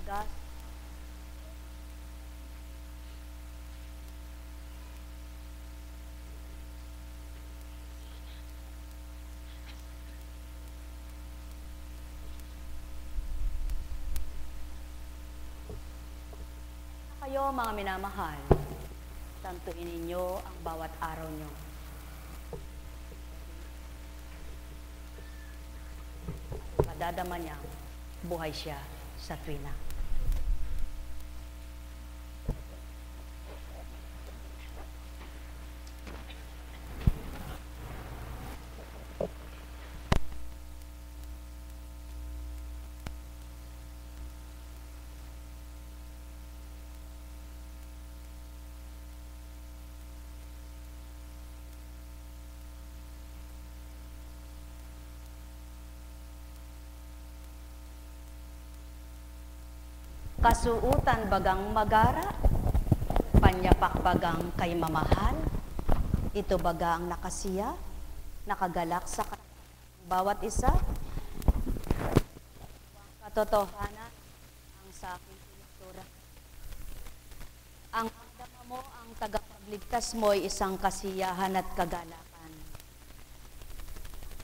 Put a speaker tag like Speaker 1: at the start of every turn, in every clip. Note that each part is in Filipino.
Speaker 1: gas. Kayo mga minamahal, tantuin ninyo ang bawat araw nyo. At madadama niya, buhay siya sa tuwina. Kasuutan bagang magara, panyapak bagang kay mamahal, ito baga ang nakasiya, nakagalak sa bawat isa. Katotohanan ang sa aking pinagtura. Ang magdama mo, ang tagapagligtas mo ay isang kasiyahan at kagalakan.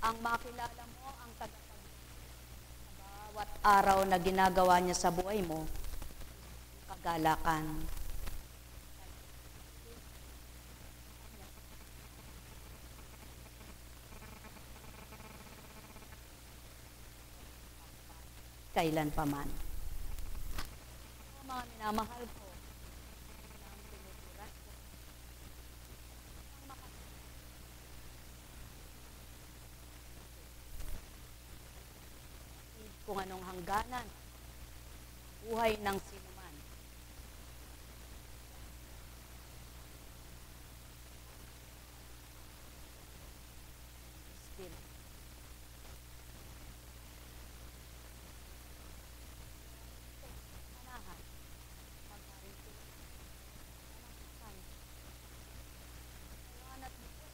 Speaker 1: Ang makilala mo, ang tagapagligtas sa bawat araw na ginagawa niya sa buhay mo, kagalakan. Kailan pa man. Mga minamahal ko, ang tinuturan ko, kung anong hangganan, buhay ng sinuman. Still. Manahan. Pagkarin ko. Iwanat mo po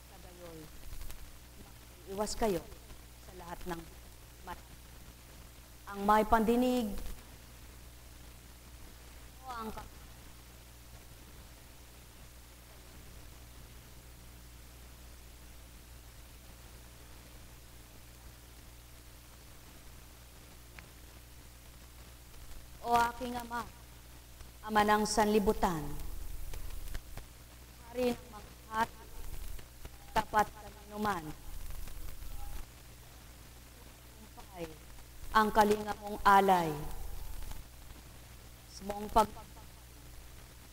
Speaker 1: sa gayoy. Iwas kayo sa lahat ng ang may pandinig o ang o aking ama, ama ng sanlibutan, hari ng mga hari, tapat kaninuman, ang kalinga mong alay, sa mong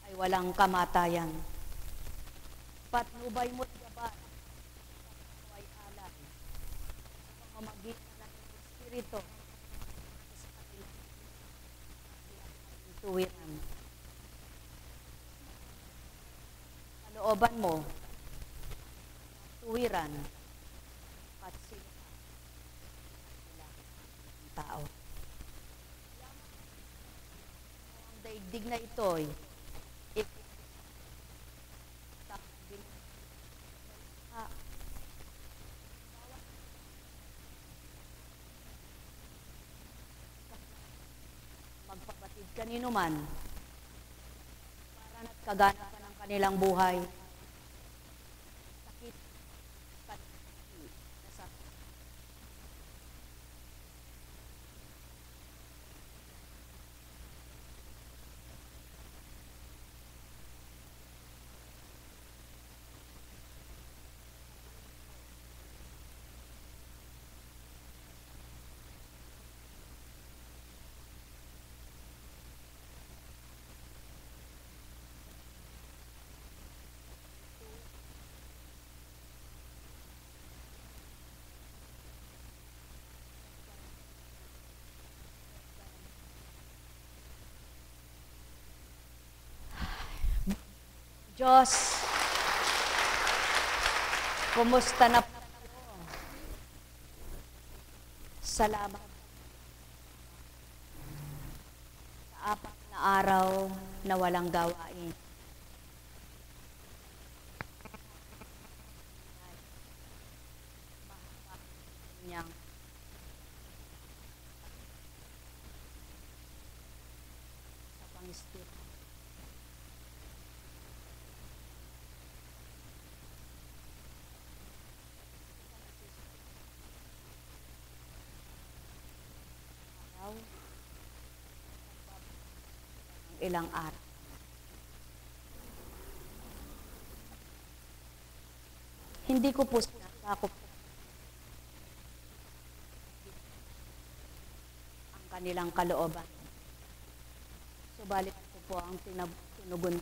Speaker 1: ay walang kamatayan. Patnubay mo't gabat, ay alay, sa pamamagitan ng Espiritu, sa kanilang tuwiran. Kalooban mo, tuwiran, at sila tao. Ang daigdig na ito'y magpabatid kanino man para na't kaganapan ng kanilang buhay. Sakit, Diyos, kumusta na po? Salamat sa 4 na araw na walang gawain. Espiritu. Araw, ilang araw. Hindi ko po sinasakop ang kanilang kalooban. Subalit ito po ang tinugon.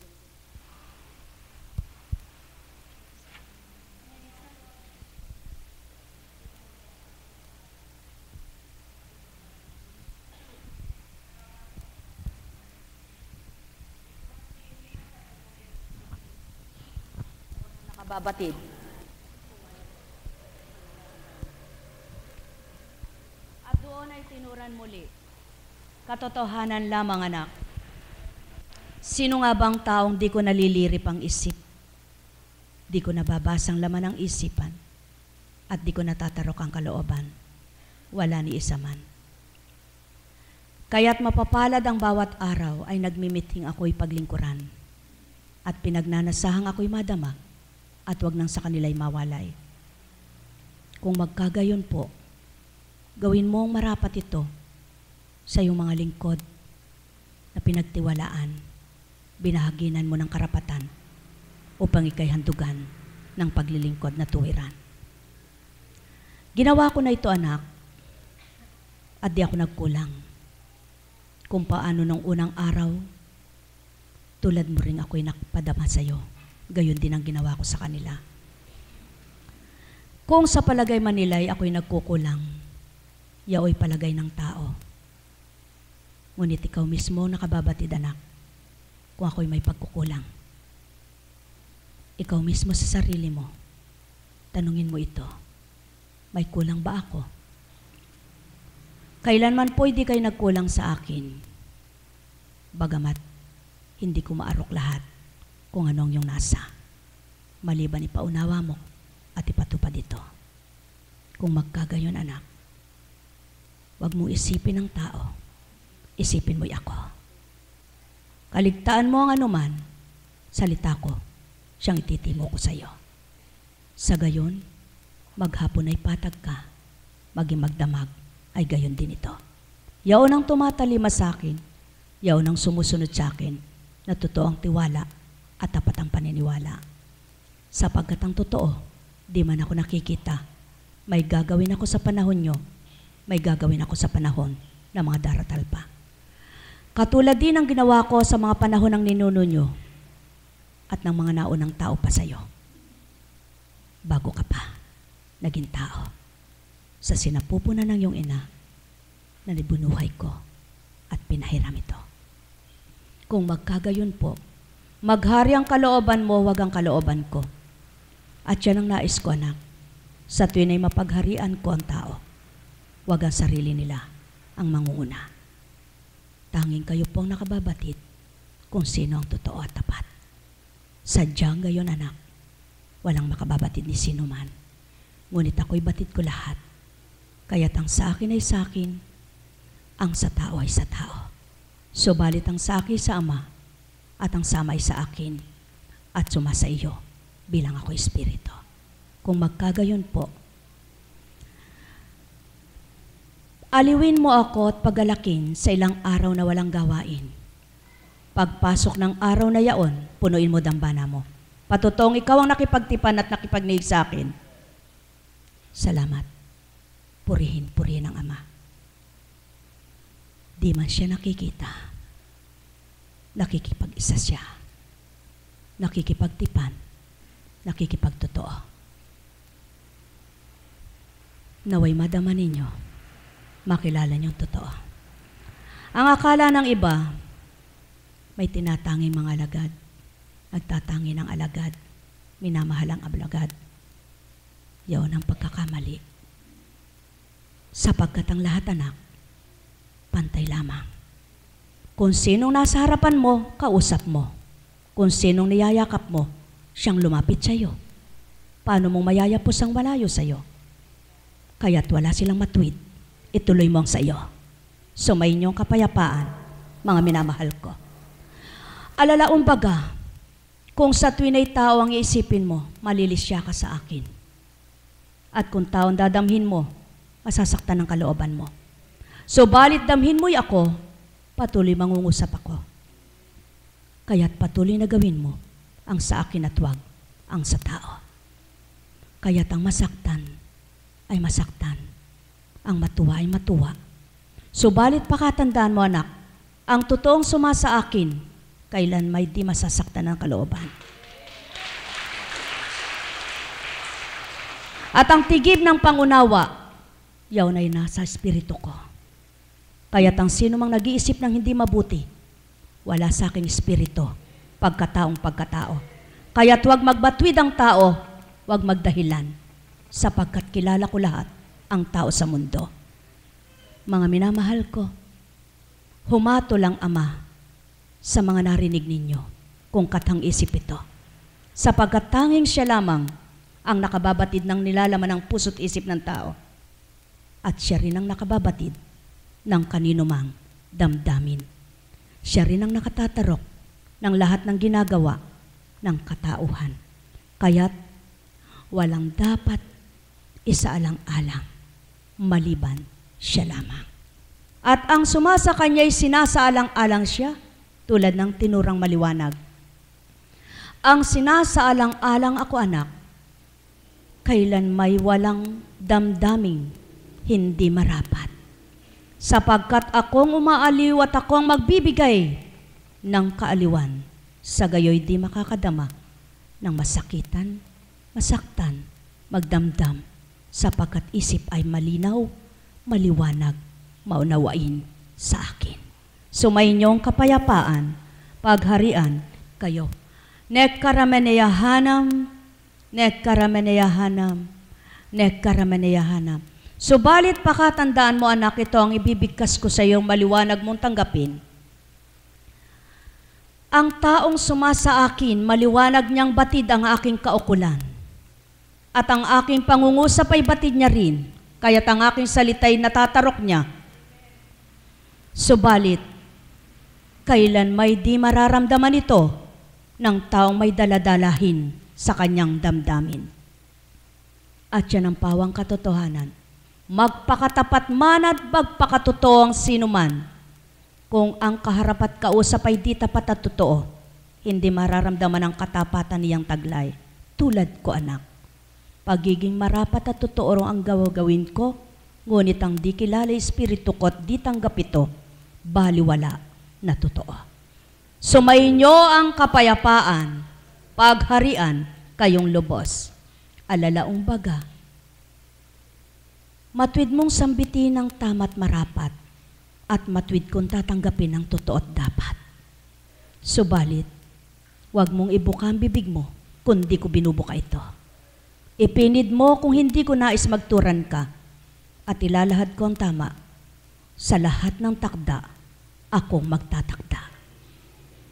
Speaker 1: Nakababatid. At doon ay tinuran muli. Katotohanan lamang, anak. Sino nga bang taong di ko nalilirip ang isip? Di ko nababasang laman ng isipan at di ko natatarok ang kalooban. Wala ni isa man. Kaya't mapapalad ang bawat araw ay nagmimithing ako'y paglingkuran at pinagnanasahang ako'y madamag at wag nang sa kanila'y mawalay. Kung magkagayon po, gawin mo ang marapat ito sa iyong mga lingkod na pinagtiwalaan, binahaginan mo ng karapatan upang ikay handugan ng paglilingkod na tuwiran. Ginawa ko na ito, anak, at di ako nagkulang. Kung paano nung unang araw, tulad mo rin ako'y nakapadama sa iyo, gayon din ang ginawa ko sa kanila. Kung sa palagay man nila'y ako'y nagkukulang, yao'y palagay ng tao. Ngunit ikaw mismo nakababatid, anak, kung ako'y may pagkukulang. Ikaw mismo sa sarili mo, tanungin mo ito, may kulang ba ako? Kailanman po'y di kayo nagkulang sa akin, bagamat hindi ko maarok lahat kung anong yung nasa, maliban ipaunawa mo at ipatupad ito. Kung magkagayon, anak, wag mo isipin ng tao, isipin mo'y ako. Kaligtaan mo ang anuman, salita ko, siyang ititimo ko sa iyo. Sa gayon, maghapon ay patag ka, maging magdamag ay gayon din ito. Yaon ang tumatalima sa akin, yaon ang sumusunod sa akin, na totoo ang tiwala at tapat ang paniniwala. Sapagkat ang totoo, di man ako nakikita, may gagawin ako sa panahon nyo, may gagawin ako sa panahon ng mga daratal pa. Katulad din ang ginawa ko sa mga panahon ng ninuno nyo at ng mga naunang tao pa sa iyo. Bago ka pa naging tao, sa sinapupunan ng iyong ina, na nibunuhay ko at pinahiram ito. Kung magkagayon po, maghari ang kalooban mo, wag ang kalooban ko. At yan ang nais ko, anak, sa tuwin ay mapagharian ko ang tao, wag ang sarili nila ang mangunguna. Tanging kayo pong nakababatid kung sino ang totoo at tapat. Sadyang gayon, anak, walang makababatid ni sino man. Ngunit ako'y batid ko lahat. Kaya't ang sa akin ay sa akin, ang sa tao ay sa tao. Subalit ang sa akin sa Ama, at ang sama ay sa akin, at suma sa iyo, bilang ako Espiritu. Kung magkagayon po, aliwin mo ako at pagalakin sa ilang araw na walang gawain. Pagpasok ng araw na yaon, punuin mo dambana mo. Patutong ikaw ang nakipagtipan at nakipagniig sa akin. Salamat. Purihin ang Ama. Di man siya nakikita, nakikipag-isa siya. Nakikipagtipan, nakikipagtotoo. Naway madama ninyo, makilala niyong totoo. Ang akala ng iba, may tinatanging mga alagad, nagtatangi ng alagad, minamahalang alagad. Yaon ang pagkakamali. Sapagkat ang lahat, anak, pantay lamang. Kung sinong nasa harapan mo, kausap mo. Kung sinong niyayakap mo, siyang lumapit sa iyo. Paano mong mayayapos ang malayo sa iyo? Kaya't wala silang matuwid, ituloy mo ang sa iyo. Sumayin niyong kapayapaan, mga minamahal ko. Alalaong baga, kung sa tuwina'y tao ang iisipin mo, malilisya ka sa akin. At kung taong dadamhin mo, masasaktan ng kalooban mo. Subalit damhin mo'y ako, patuloy mangungusap ako. Kaya't patuloy na gawin mo ang sa akin at wag ang sa tao. Kaya't ang masaktan ay masaktan, ang matuwa ay matuwa. Subalit pakatandaan mo anak, ang totoong sumasa akin, kailan may di masasaktan ng kalooban. At ang tigib ng pangunawa, yaw na'y nasa espiritu ko. Kaya't ang sino mang nag-iisip ng hindi mabuti, wala sa aking espiritu, pagkataong pagkatao. Kaya't huwag magbatwid ang tao, huwag magdahilan, sapagkat kilala ko lahat ang tao sa mundo. Mga minamahal ko, humatol ang Ama sa mga narinig ninyo kung katang isip ito, sapagkat tanging siya lamang ang nakababatid ng nilalaman ng puso't isip ng tao, at siya rin ang nakababatid ng kanino mang damdamin. Siya rin ang nakatatarok ng lahat ng ginagawa ng katauhan. Kaya't walang dapat isaalang-alang maliban siya lamang. At ang sumasa kanya'y sinasaalang-alang siya tulad ng tinurang maliwanag. Ang sinasaalang-alang ako anak, kailan may walang damdaming hindi marapat. Sapagkat akong umaaliw at akong magbibigay ng kaaliwan, sa gayoy di makakadama ng masakitan, masaktan, magdamdam, sapagkat isip ay malinaw, maliwanag, maunawain sa akin. Sumayinyong kapayapaan, pagharian kayo. Nekkarameneyahanam, nekkarameneyahanam, nekkarameneyahanam. Subalit pakatandaan mo anak, ito ang ibibigkas ko sa iyong maliwanag mong tanggapin. Ang taong sumasa akin, maliwanag niyang batid ang aking kaukulan. At ang aking pangungusap ay batid niya rin, kaya't ang aking salita'y natatarok niya. Subalit, kailan may di mararamdaman ito ng taong may daladalahin sa kanyang damdamin. At yan ang pawang katotohanan. Magpakatapat man at magpakatotoo ang sino man. Kung ang kaharap at kausap ay di tapat at totoo, hindi mararamdaman ang katapatan niyang taglay. Tulad ko anak, pagiging marapat at totoo ang gawin ko, ngunit ang di kilala espiritu ko at di tanggap ito, baliwala na totoo. Sumainyo ang kapayapaan, pagharian kayong lubos. Alalaong baga, matwid mong sambitin ang tama't marapat at matwid kong tatanggapin ang totoo at dapat. Subalit, huwag mong ibuka ang bibig mo kung di ko binubuka ito. Ipinid mo kung hindi ko nais magturan ka at ilalahad ko ang tama. Sa lahat ng takda, akong magtatakda.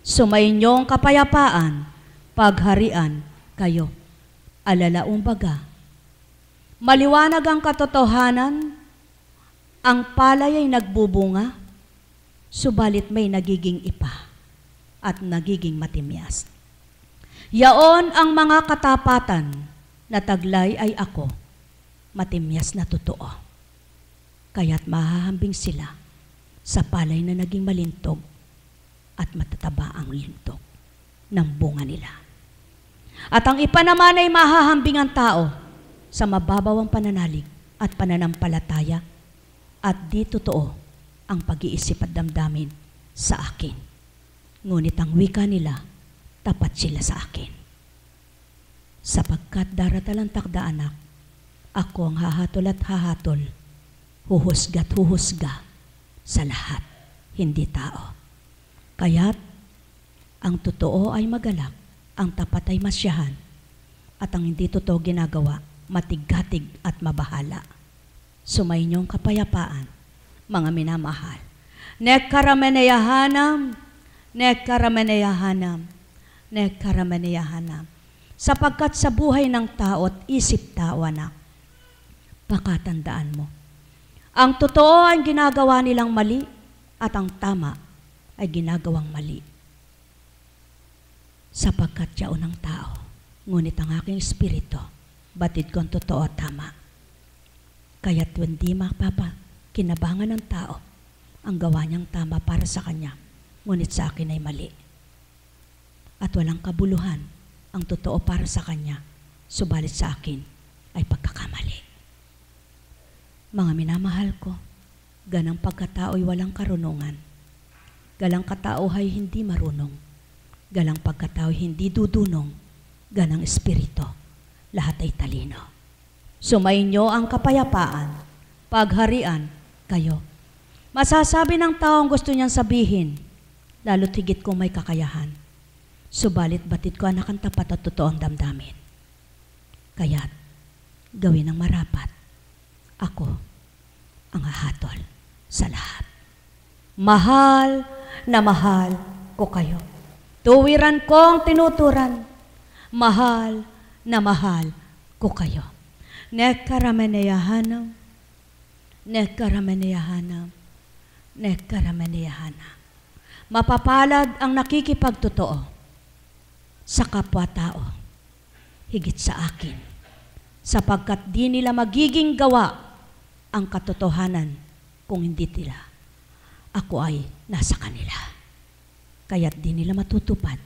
Speaker 1: Sumainyo ang kapayapaan, pagharian kayo. Alalaong baga, maliwanag ang katotohanan, ang palay ay nagbubunga, subalit may nagiging ipa at nagiging matimyas. Yaon ang mga katapatan na taglay ay ako, matimyas na totoo. Kaya't mahahambing sila sa palay na naging malintog at matataba ang lintog ng bunga nila. At ang ipa naman ay mahahambing ang tao sa mababaw ang pananalig at pananampalataya at di totoo ang pag-iisip at damdamin sa akin. Ngunit ang wika nila, tapat sila sa akin. Sapagkat daratalang takda anak, ako ang hahatol at hahatol, huhusga at huhusga sa lahat, hindi tao. Kaya't ang totoo ay magalak, ang tapat ay masyahan, at ang hindi totoo ginagawa, matiggatig at mabahala. Sumainyong kapayapaan, mga minamahal. Nekkarameneyahanam, nekkarameneyahanam, nekkarameneyahanam. Sapagkat sa buhay ng tao at isip tao anak, pakatandaan mo, ang totoo ay ginagawa nilang mali at ang tama ay ginagawang mali. sapagkat yaon ang tao, ngunit ang aking espiritu, batid ko ang totoo at tama. Kaya't hindi kinabangan ng tao, ang gawa niyang tama para sa kanya, ngunit sa akin ay mali. At walang kabuluhan ang totoo para sa kanya, subalit sa akin ay pagkakamali. Mga minamahal ko, ganang pagkatao'y walang karunungan, galang katao ay hindi marunong, galang pagkatao ay hindi dudunong, ganang espiritu, lahat ay talino. Sumainyo ang kapayapaan, pagharian kayo. Masasabi ng tao ang gusto niyang sabihin, lalo't higit kung may kakayahan. Subalit batid ko anak ang tapat at totoong damdamin. Kaya't gawin ang marapat. Ako ang hahatol sa lahat. Mahal na mahal ko kayo. Tuwiran kong tinuturan. Mahal na mahal ko kayo. Nekarameneyahanam, nekarameneyahanam, nekarameneyahanam. Mapapalad ang nakikipagtotoo sa kapwa-tao, higit sa akin, sapagkat di nila magiging gawa ang katotohanan kung hindi nila ako ay nasa kanila. Kaya't di nila matutupad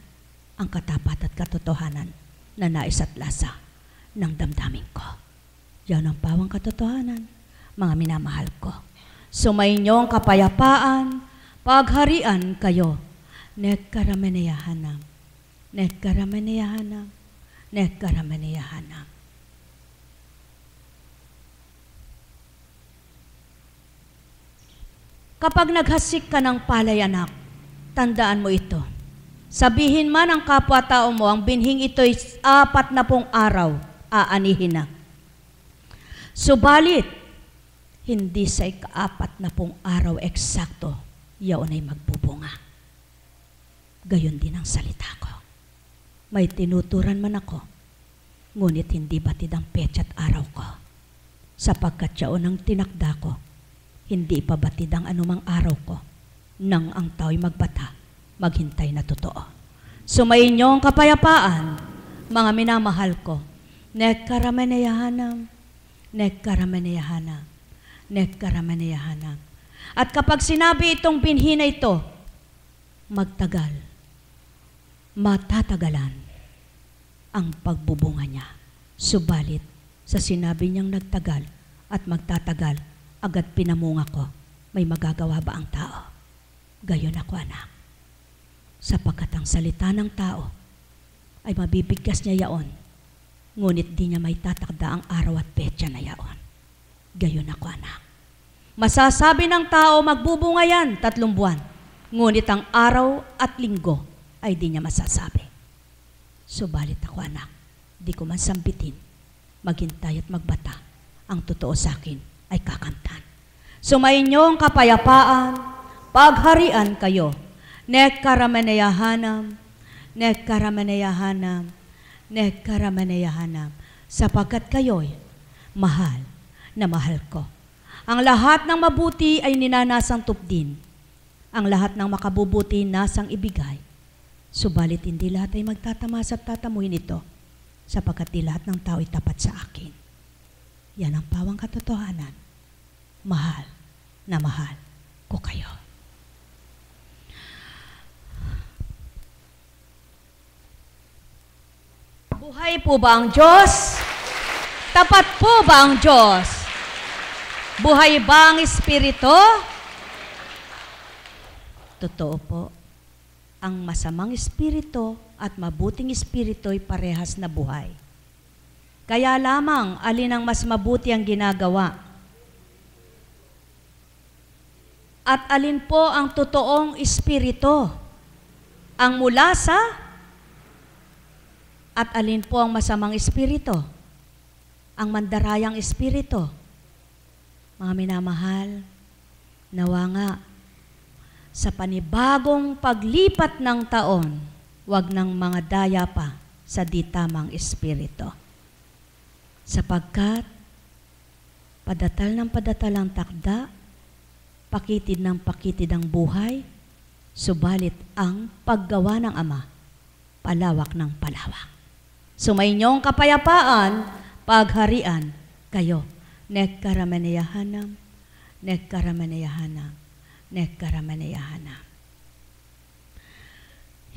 Speaker 1: ang katapat at katotohanan na nais at lasa ng damdamin ko. Yan ang pawang katotohanan, mga minamahal ko. Sumainyo ang kapayapaan, pagharian kayo. Nekarameneyahanam, nekarameneyahanam, nekarameneyahanam. Kapag naghasik ka ng palay, anak, tandaan mo ito. Sabihin man ang kapwa-tao mo, ang binhing ito'y 40 araw, aanihin na. Subalit, hindi sa 40 araw eksakto, yaon ay magbubunga. Gayon din ang salita ko. May tinuturan man ako, ngunit hindi batid ang petsa at araw ko. Sapagkat yaon ang tinakda ko, hindi pa batid ang anumang araw ko, nang ang tao'y magbata, maghintay na totoo. Sumainyo ang kapayapaan, mga minamahal ko. Nekarameneyahanam, nekarameneyahanam, nekarameneyahanam. At kapag sinabi itong binhi na ito, magtagal, matatagalan ang pagbubunga niya. Subalit, sa sinabi niyang nagtagal at magtatagal, agad pinamunga ko, may magagawa ba ang tao? Gayon ako, anak. Sapagkat ang salita ng tao ay mabibigkas niya yaon, ngunit di niya may tatakda ang araw at petsa na yaon. Gayon ako, anak. Masasabi ng tao, magbubunga yan 3 buwan, ngunit ang araw at linggo ay di niya masasabi. Subalit ako, anak, di ko man sambitin, maghintay at magbata, ang totoo sa akin ay kakamtan. Sumainyo ang kapayapaan, pagharian kayo. Nekarameneyahanam, nekarameneyahanam, nekarameneyahanam. Sapagkat kayo'y mahal na mahal ko. Ang lahat ng mabuti ay ninanasang tupdin. Ang lahat ng makabubuti nasang ibigay. Subalit hindi lahat ay magtatamasa at tatamuhin ito, sapagkat di lahat ng tao ay tapat sa akin. Yan ang pawang katotohanan. Mahal na mahal ko kayo. Buhay po ba ang Diyos? Tapat po ba ang Diyos? Buhay ba ang Espiritu? Totoo po. Ang masamang espiritu at mabuting espiritu ay parehas na buhay. Kaya lamang alin ang mas mabuti ang ginagawa? At alin po ang totoong espiritu? Ang mula sa? At alin po ang masamang espiritu? Ang mandarayang espiritu? Mga minamahal, nawa nga, sa panibagong paglipat ng taon, wag nang mga daya pa sa di tamang espiritu. Sapagkat padatal ng padatal ang takda, pakitid ng pakitid ang buhay, subalit ang paggawa ng Ama palawak ng palawak. Sumainyong kapayapaan, pagharian kayo. Nekkaramaneyahanam, nekkaramaneyahanam, nekkaramaneyahanam.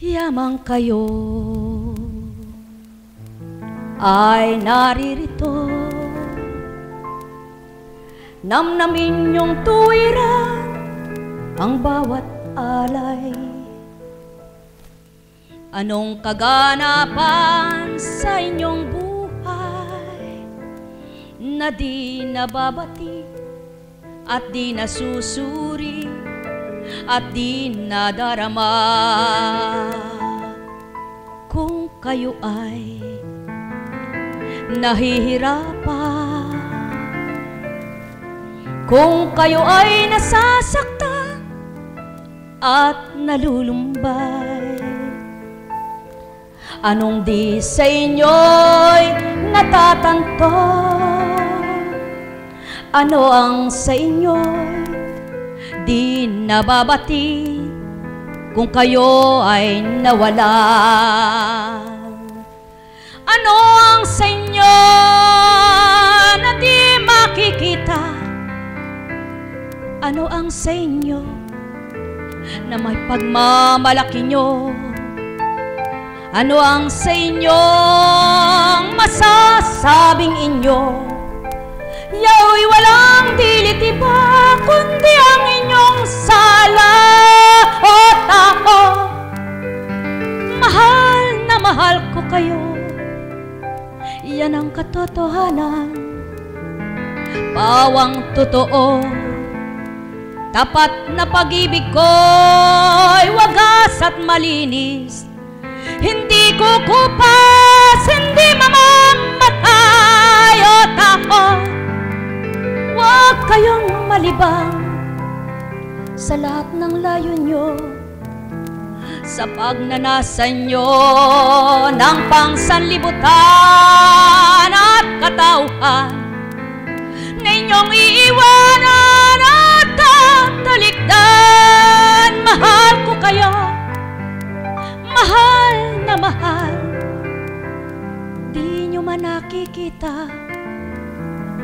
Speaker 1: Yamang kayo ay naririto, namnamin niyong tuwiran ang bawat alay. Anong kaganapan sa inyong buhay na di nababati at di nasusuri at di nadarama? Kung kayo ay nahihirapan, kung kayo ay nasasaktan at nalulumbay, anong di sa inyo'y natatanto? Ano ang sa inyo'y di nababati kung kayo ay nawalan? Ano ang sa inyo na di makikita? Ano ang sa inyo na may pagmamalaki nyo? Ano ang sa inyong masasabing inyo? Yao'y walang dilit iba kundi ang inyong sala. O tao, mahal na mahal ko kayo. Yan ang katotohanan, pawang totoo. Tapat na pag-ibig ko'y wagas at malinis, hindi kukupas, hindi mamamatay. O tao, huwag kayong malibang sa lahat ng layo nyo, sa pagnanasa nyo ng pangsanlibutan at katauhan na inyong iiwanan at tatalikdan. Mahal ko kayo, mahal na mahal. Di nyo man nakikita,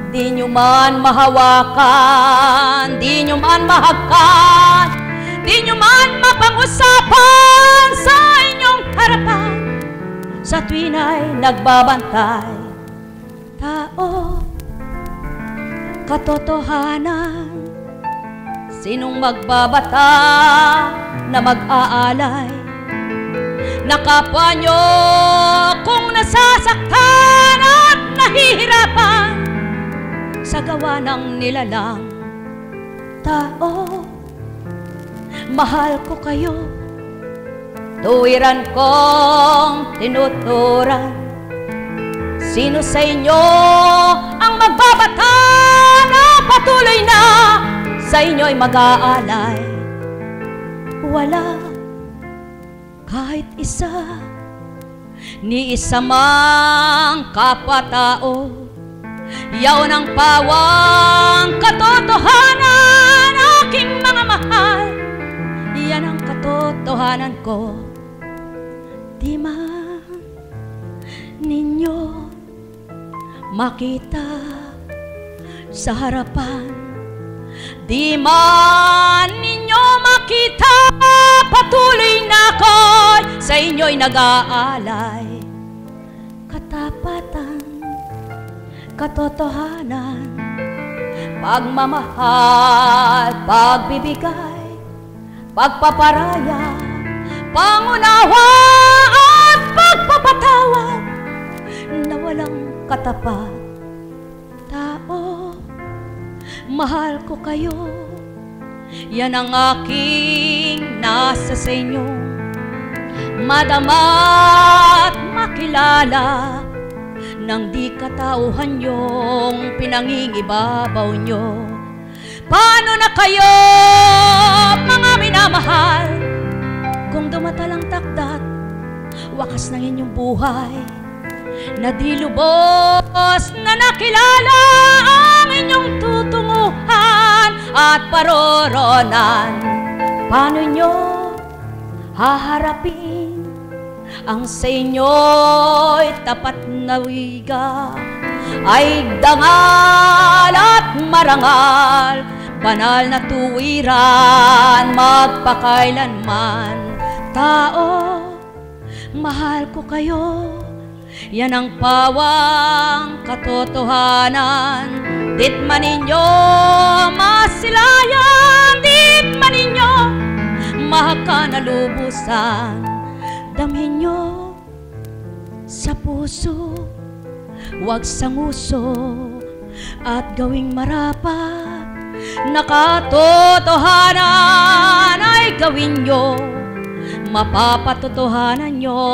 Speaker 1: di nyo man mahawakan, di nyo man mahagkan, di nyo man mapag-usapan sa inyong harapan sa tuwin ay nagbabantay. Tao, katotohanan, sinong magbabata na mag-aalay na kapwa nyo kung nasasaktan at nahihirapan sa gawa ng nilalang? Tao, mahal ko kayo, tuwiran kong tinuturan. Sino sa inyo ang magbabata na patuloy na sa inyo'y mag-aalay? Wala kahit isa, ni isa mang kapwa-tao. Yaon ang pawang katotohanan, aking mga mahal. Yan ang katotohanan ko. Di man ninyo makita sa harapan, di man ninyo makita, patuloy na ako'y sa inyo'y nag-aalay. Katapatan, katotohanan, pagmamahal, pagbibigay, pagpaparaya, pangunawa at pagpapatawad na walang katapat. Tao, mahal ko kayo, yan ang aking nasa sa inyo. Madama't makilala nang di katauhan yung pinangingibabaw nyo. Paano na kayo, mga minamahal, kung dumatalang takdat, wakas ng inyong buhay, na di lubos na nakilala ang inyong tutunguhan at paroronan? Paano nyo haharapin ang sa inyo'y tapat na wiga ay dangal at marangal, banal na tuwiran magpakailanman. Tao, mahal ko kayo, yan ang pawang katotohanan. Dit man ninyo masilayan, dit man ninyo makanalubusan, damhin nyo sa puso, huwag sanguso at gawing marapat na katotohanan ay gawin nyo, mapapatotohanan nyo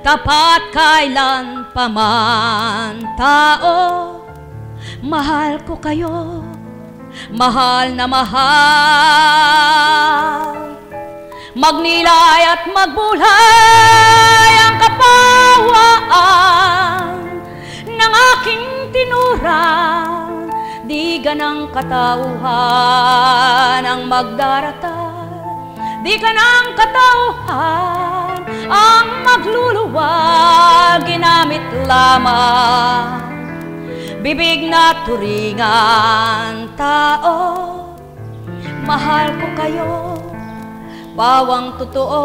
Speaker 1: tapat kailan paman. Tao, mahal ko kayo, mahal na mahal, magnilay at magbulay ang kapawaan ng aking tinurang. Di ganang katauhan ang magdaratan, di ganang katauhan ang magluluwag, ginamit lamang bibig na turingan. Tao, mahal ko kayo, bawang totoo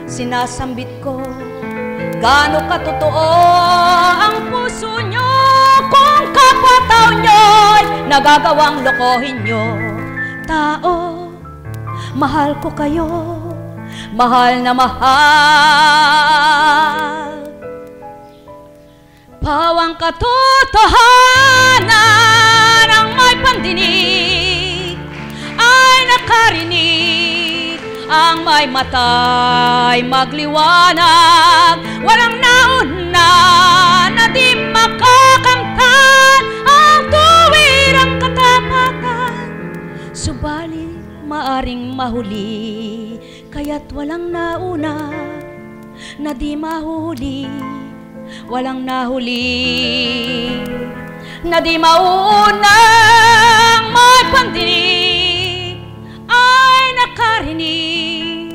Speaker 1: sinasambit ko, gaano katotoo ang puso nyo kung kapataw nyo'y nagagawang lokohin nyo. Tao, mahal ko kayo, mahal na mahal, pawang katotohanan ang may pandinig ay nakarinig, ang may mata'y magliwanag, walang nauna na di makakamtan ang tuwirang katapatan. Subalit maaring mahuli, kaya't walang nauna na di mahuli, walang nahuli na di maunang may pandinig ay nakarinig,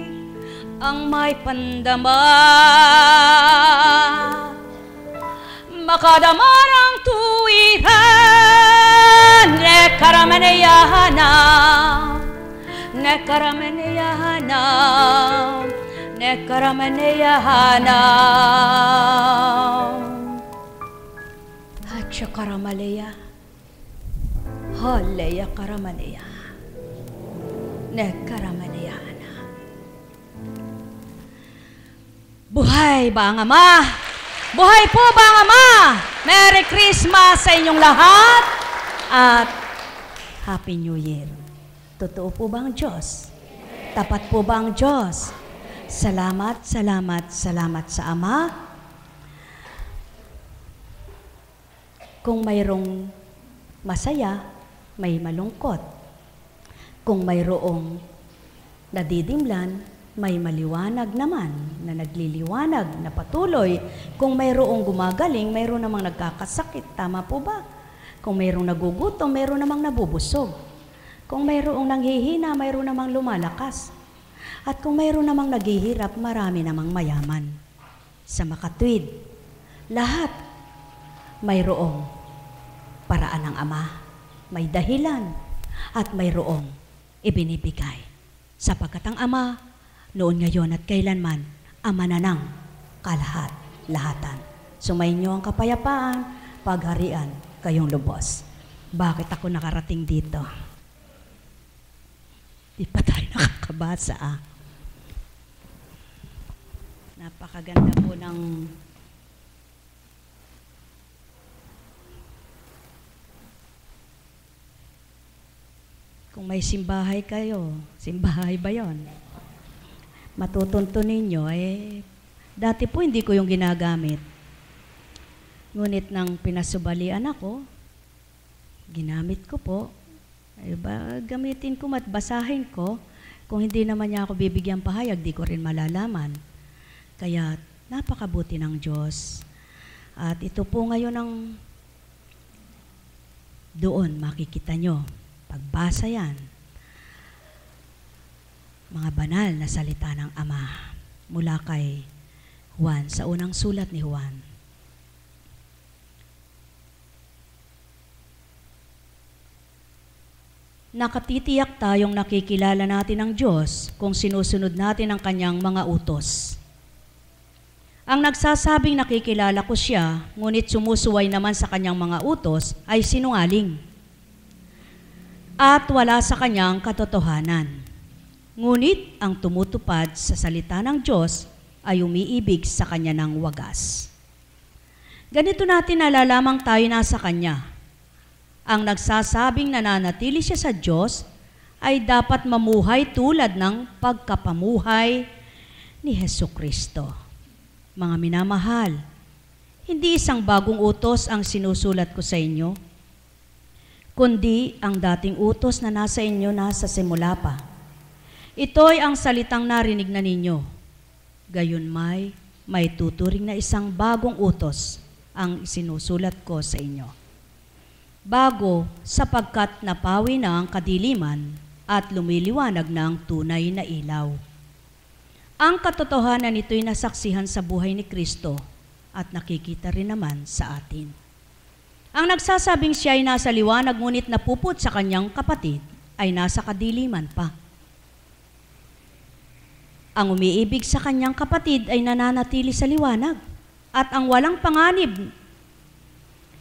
Speaker 1: ang may pandama makadama ng tuwiran. Nekarameneyahana, nekarameneyahana, nekarameneyahana, hacha karamaleya, haleya karamaneya, nekarameneyahana. Buhay ba ang Ama? Buhay po ba ang Ama? Merry Christmas sa inyong lahat at Happy New Year. Totoo po ba ang Diyos? Tapat po ba ang Diyos? Salamat, salamat, salamat sa Ama. Kung mayroong masaya, may malungkot. Kung mayroong nadidimlan, may maliwanag naman na nagliliwanag na patuloy. Kung mayroong gumagaling, mayroon namang nagkakasakit. Tama po ba? Kung mayroong nagugutom, mayroon namang nabubusog. Kung mayroong nanghihina, mayroon namang lumalakas. At kung mayroon namang naghihirap, marami namang mayaman. Sa makatwid, lahat mayroong paraan ng Ama. May dahilan at mayroong ibinibigay. Sapagkat ang Ama, noon, ngayon at kailanman, Ama na ng kalahat-lahatan. Sumainyo ang kapayapaan, pagharian, kayong lubos. Bakit ako nakarating dito? Di pa tayo nakakabasa, ah. Napakaganda po ng kung may simbahay kayo, simbahay ba yon? Matutunto ninyo, dati po hindi ko yung ginagamit. Ngunit nang pinasubalian ako, ginamit ko po. Gamitin ko at basahin ko. Kung hindi naman niya ako bibigyan pahayag, di ko rin malalaman. Kaya napakabuti ng Diyos. At ito po ngayon ang doon makikita nyo. Pagbasa yan, mga banal na salita ng Ama. mula kay Juan, sa unang sulat ni Juan. Nakatitiyak tayong nakikilala natin ang Diyos kung sinusunod natin ang kanyang mga utos. Ang nagsasabing nakikilala ko siya, ngunit sumusuway naman sa kanyang mga utos, ay sinungaling at wala sa kanyang katotohanan. Ngunit ang tumutupad sa salita ng Diyos ay umiibig sa kanya ng wagas. Ganito natin nalalamang tayo nasa kanya. Ang nagsasabing nananatili siya sa Diyos ay dapat mamuhay tulad ng pagkapamuhay ni Hesukristo. Mga minamahal, hindi isang bagong utos ang sinusulat ko sa inyo, kundi ang dating utos na nasa inyo nasa simula pa. Ito'y ang salitang narinig na ninyo. Gayunmay, may tuturing na isang bagong utos ang sinusulat ko sa inyo. Bago, sapagkat napawi na ang kadiliman at lumiliwanag na ang tunay na ilaw. Ang katotohanan nito'y nasaksihan sa buhay ni Kristo at nakikita rin naman sa atin. Ang nagsasabing siya ay nasa liwanag ngunit napuput sa kanyang kapatid ay nasa kadiliman pa. Ang umiibig sa kanyang kapatid ay nananatili sa liwanag at ang walang panganib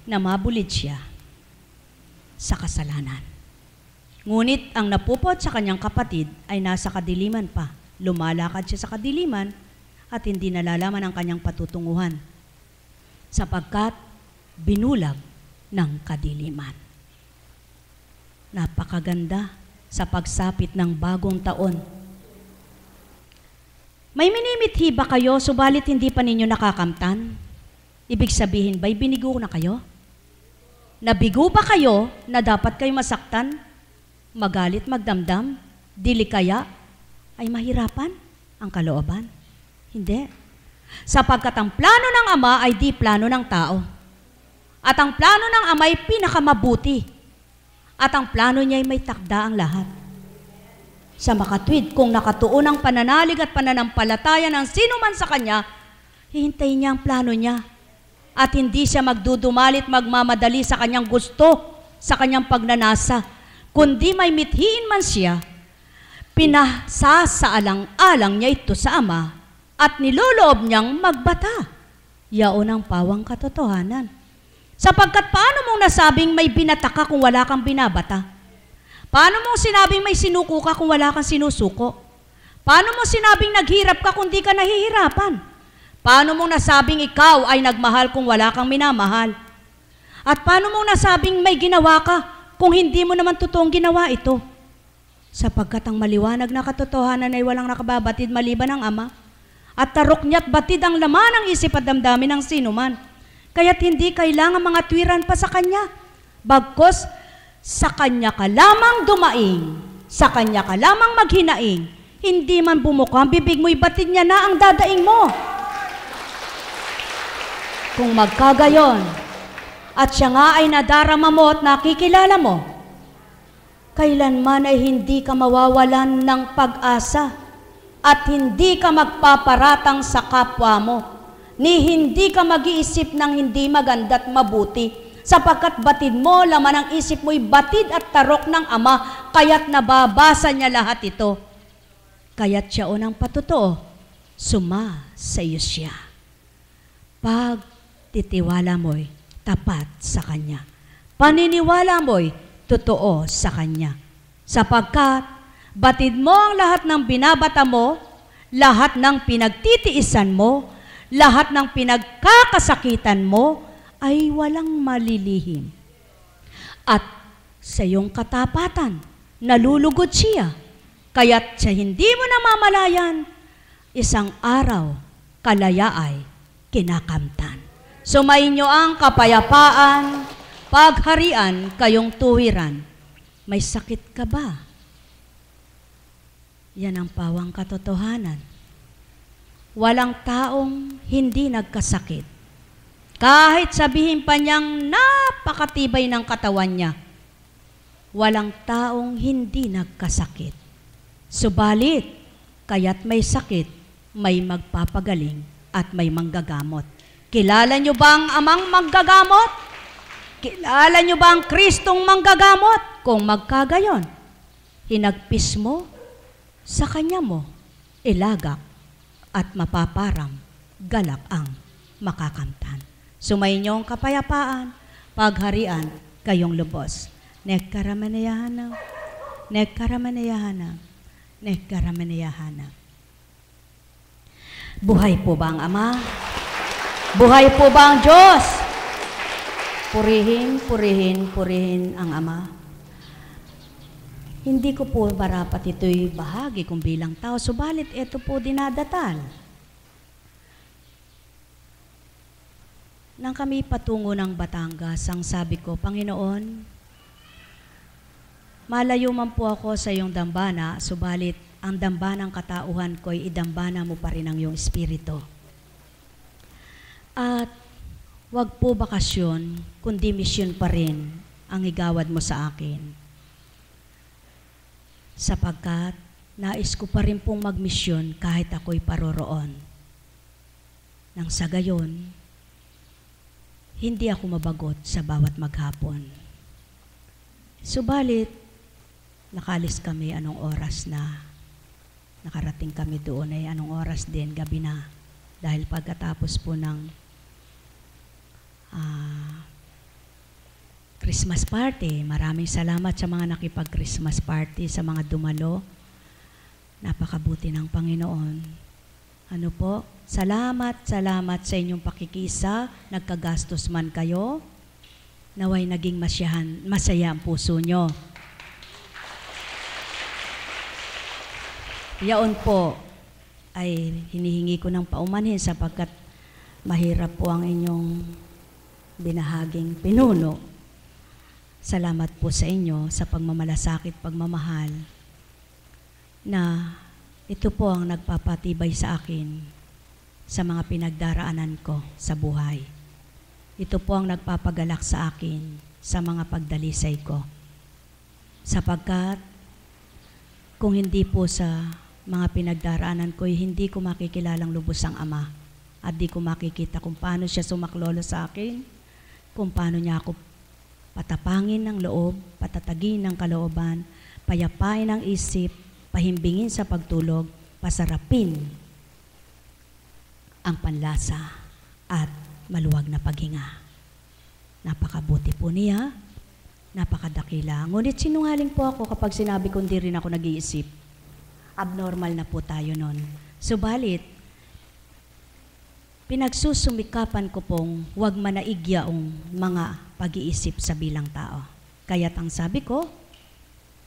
Speaker 1: na mabulid siya sa kasalanan. Ngunit ang napupot sa kanyang kapatid ay nasa kadiliman pa. Lumalakad siya sa kadiliman at hindi nalalaman ang kanyang patutunguhan sapagkat binulag ng kadiliman. Napakaganda sa pagsapit ng bagong taon. May minimithi ba kayo subalit hindi pa ninyo nakakamtan? Ibig sabihin ba'y binigo na kayo? Nabigo ba kayo na dapat kayo masaktan, magalit, magdamdam, dili kaya ay mahirapan ang kalooban? Hindi. Sapagkat ang plano ng Ama ay di plano ng tao. At ang plano ng Ama ay pinakamabuti. At ang plano niya ay may takda ang lahat. Sa makatwid, kung nakatuon ang pananalig at pananampalataya ng sino man sa Kanya, hihintayin niya ang plano niya. At hindi siya magdudumalit, magmamadali sa Kanyang gusto, sa Kanyang pagnanasa. Kundi may mithiin man siya, pinasasaalang-alang niya ito sa Ama at niloloob niyang magbata. Yaon ang pawang katotohanan. Sapagkat paano mong nasabing may binata ka kung wala kang binabata? Paano mong sinabing may sinuko ka kung wala kang sinusuko? Paano mong sinabing naghirap ka kung di ka nahihirapan? Paano mong nasabing ikaw ay nagmahal kung wala kang minamahal? At paano mong nasabing may ginawa ka kung hindi mo naman totoong ginawa ito? Sapagkat ang maliwanag na katotohanan ay walang nakababatid maliban ang Ama, at tarok niya't batid ang laman ng isip at damdamin ng sinuman. Kaya't hindi kailangan mga tuwiran pa sa Kanya. Bagkos, sa Kanya ka lamang dumaing, sa Kanya ka lamang maghinaing, hindi man bumuka ang bibig mo'y batid niya na ang dadaing mo. Kung magkagayon, at siya nga ay nadarama mo at nakikilala mo, kailanman ay hindi ka mawawalan ng pag-asa at hindi ka magpaparatang sa kapwa mo, ni hindi ka mag-iisip ng hindi maganda at mabuti, sapagkat batid mo, laman ang isip mo'y batid at tarok ng Ama, kaya't nababasa niya lahat ito. Kaya't siya unang patotoo, suma sa iyo siya. Pag titiwala mo'y tapat sa Kanya, paniniwala mo'y totoo sa Kanya. Sapagkat batid mo ang lahat ng binabata mo, lahat ng pinagtitiisan mo, lahat ng pinagkakasakitan mo, ay walang malilihim. At sa iyong katapatan, nalulugod siya. Kaya't sa hindi mo namamalayan, isang araw, kalaya ay kinakamtan. Sumainyo ang kapayapaan, pagharian kayong tuwiran. May sakit ka ba? Yan ang pawang katotohanan. Walang taong hindi nagkasakit. Kahit sabihin pa niyang napakatibay ng katawan niya, walang taong hindi nagkasakit. Subalit, kaya't may sakit, may magpapagaling at may manggagamot. Kilala nyo ba ang amang manggagamot? Kilala nyo ba ang Kristong manggagamot? Kung magkagayon, hinagpis mo, sa kanya mo, ilagak at mapaparam, galak ang makakamtan. Sumainyo ang kapayapaan, pagharian, kayong lubos. Nekaramanayahana, nekaramanayahana, nekaramanayahana. Buhay po ba ang Ama? Buhay po ba ang Diyos? Purihin, purihin, purihin ang Ama. Hindi ko po marapat ito'y bahagi kung bilang tao, subalit ito po dinadatal. Nang kami patungo ng Batangas, ang sabi ko, Panginoon, malayo man po ako sa iyong dambana, subalit ang dambanang katauhan ko'y idambana mo pa rin ang iyong espiritu. At wag po bakasyon, kundi misyon pa rin ang igawad mo sa akin. Sapagkat nais ko pa rin pong magmisyon kahit ako'y paroroon. Nang sa gayon, hindi ako mabagot sa bawat maghapon. Subalit, nakalis kami anong oras na nakarating kami doon ay anong oras din, gabi na. Dahil pagkatapos po ng Christmas party, maraming salamat sa mga nakipag-Christmas party, sa mga dumalo. Napakabuti ng Panginoon. Ano po? Salamat, salamat sa inyong pakikisa. Nagkagastos man kayo. Naway naging masaya ang puso nyo. Yaon po ay hinihingi ko ng paumanhin sapagkat mahirap po ang inyong binahaging pinuno. Salamat po sa inyo sa pagmamalasakit, pagmamahal na ito po ang nagpapatibay sa akin sa mga pinagdaraanan ko sa buhay. Ito po ang nagpapagalak sa akin sa mga pagdalisay ko. Sapagkat kung hindi po sa mga pinagdaraanan ko, hindi ko makikilalang lubos ang Ama at di ko makikita kung paano siya sumaklolo sa akin, kung paano niya ako patapangin ng loob, patatagin ng kalooban, payapain ang isip, pahimbingin sa pagtulog, pasarapin ang panlasa at maluwag na paghinga. Napakabuti po niya, napakadakila. Ngunit sinungaling po ako kapag sinabi ko hindi rin ako nag-iisip. Abnormal na po tayo nun. Subalit, pinagsusumikapan ko pong huwag manaigya ang mga pag-iisip sa bilang tao. Kaya't ang sabi ko,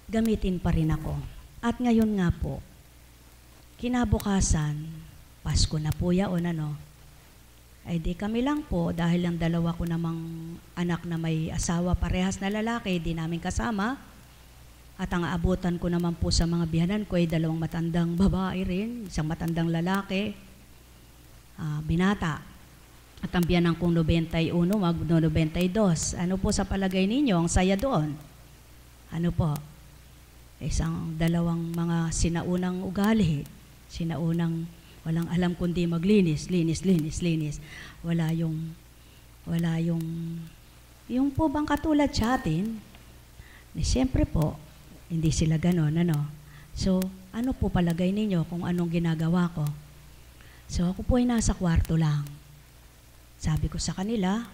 Speaker 1: gamitin pa rin ako. At ngayon nga po, kinabukasan, Pasko na po yaon, ano? Ay di kami lang po, dahil ang dalawa ko namang anak na may asawa, parehas na lalaki, di namin kasama. At ang aabutan ko naman po sa mga biyanan ko ay dalawang matandang babae rin, isang matandang lalaki, binata. At ang biyanan kong 91, mag-92. Ano po sa palagay ninyo? Ang saya doon. Ano po? Dalawang mga sinaunang ugali. Sinaunang walang alam kundi maglinis, linis. Wala yung po bang katulad sa atin? Siyempre po, hindi sila ganon, ano? So, ano po palagay ninyo kung anong ginagawa ko? So, ako po ay nasa kwarto lang. Sabi ko sa kanila,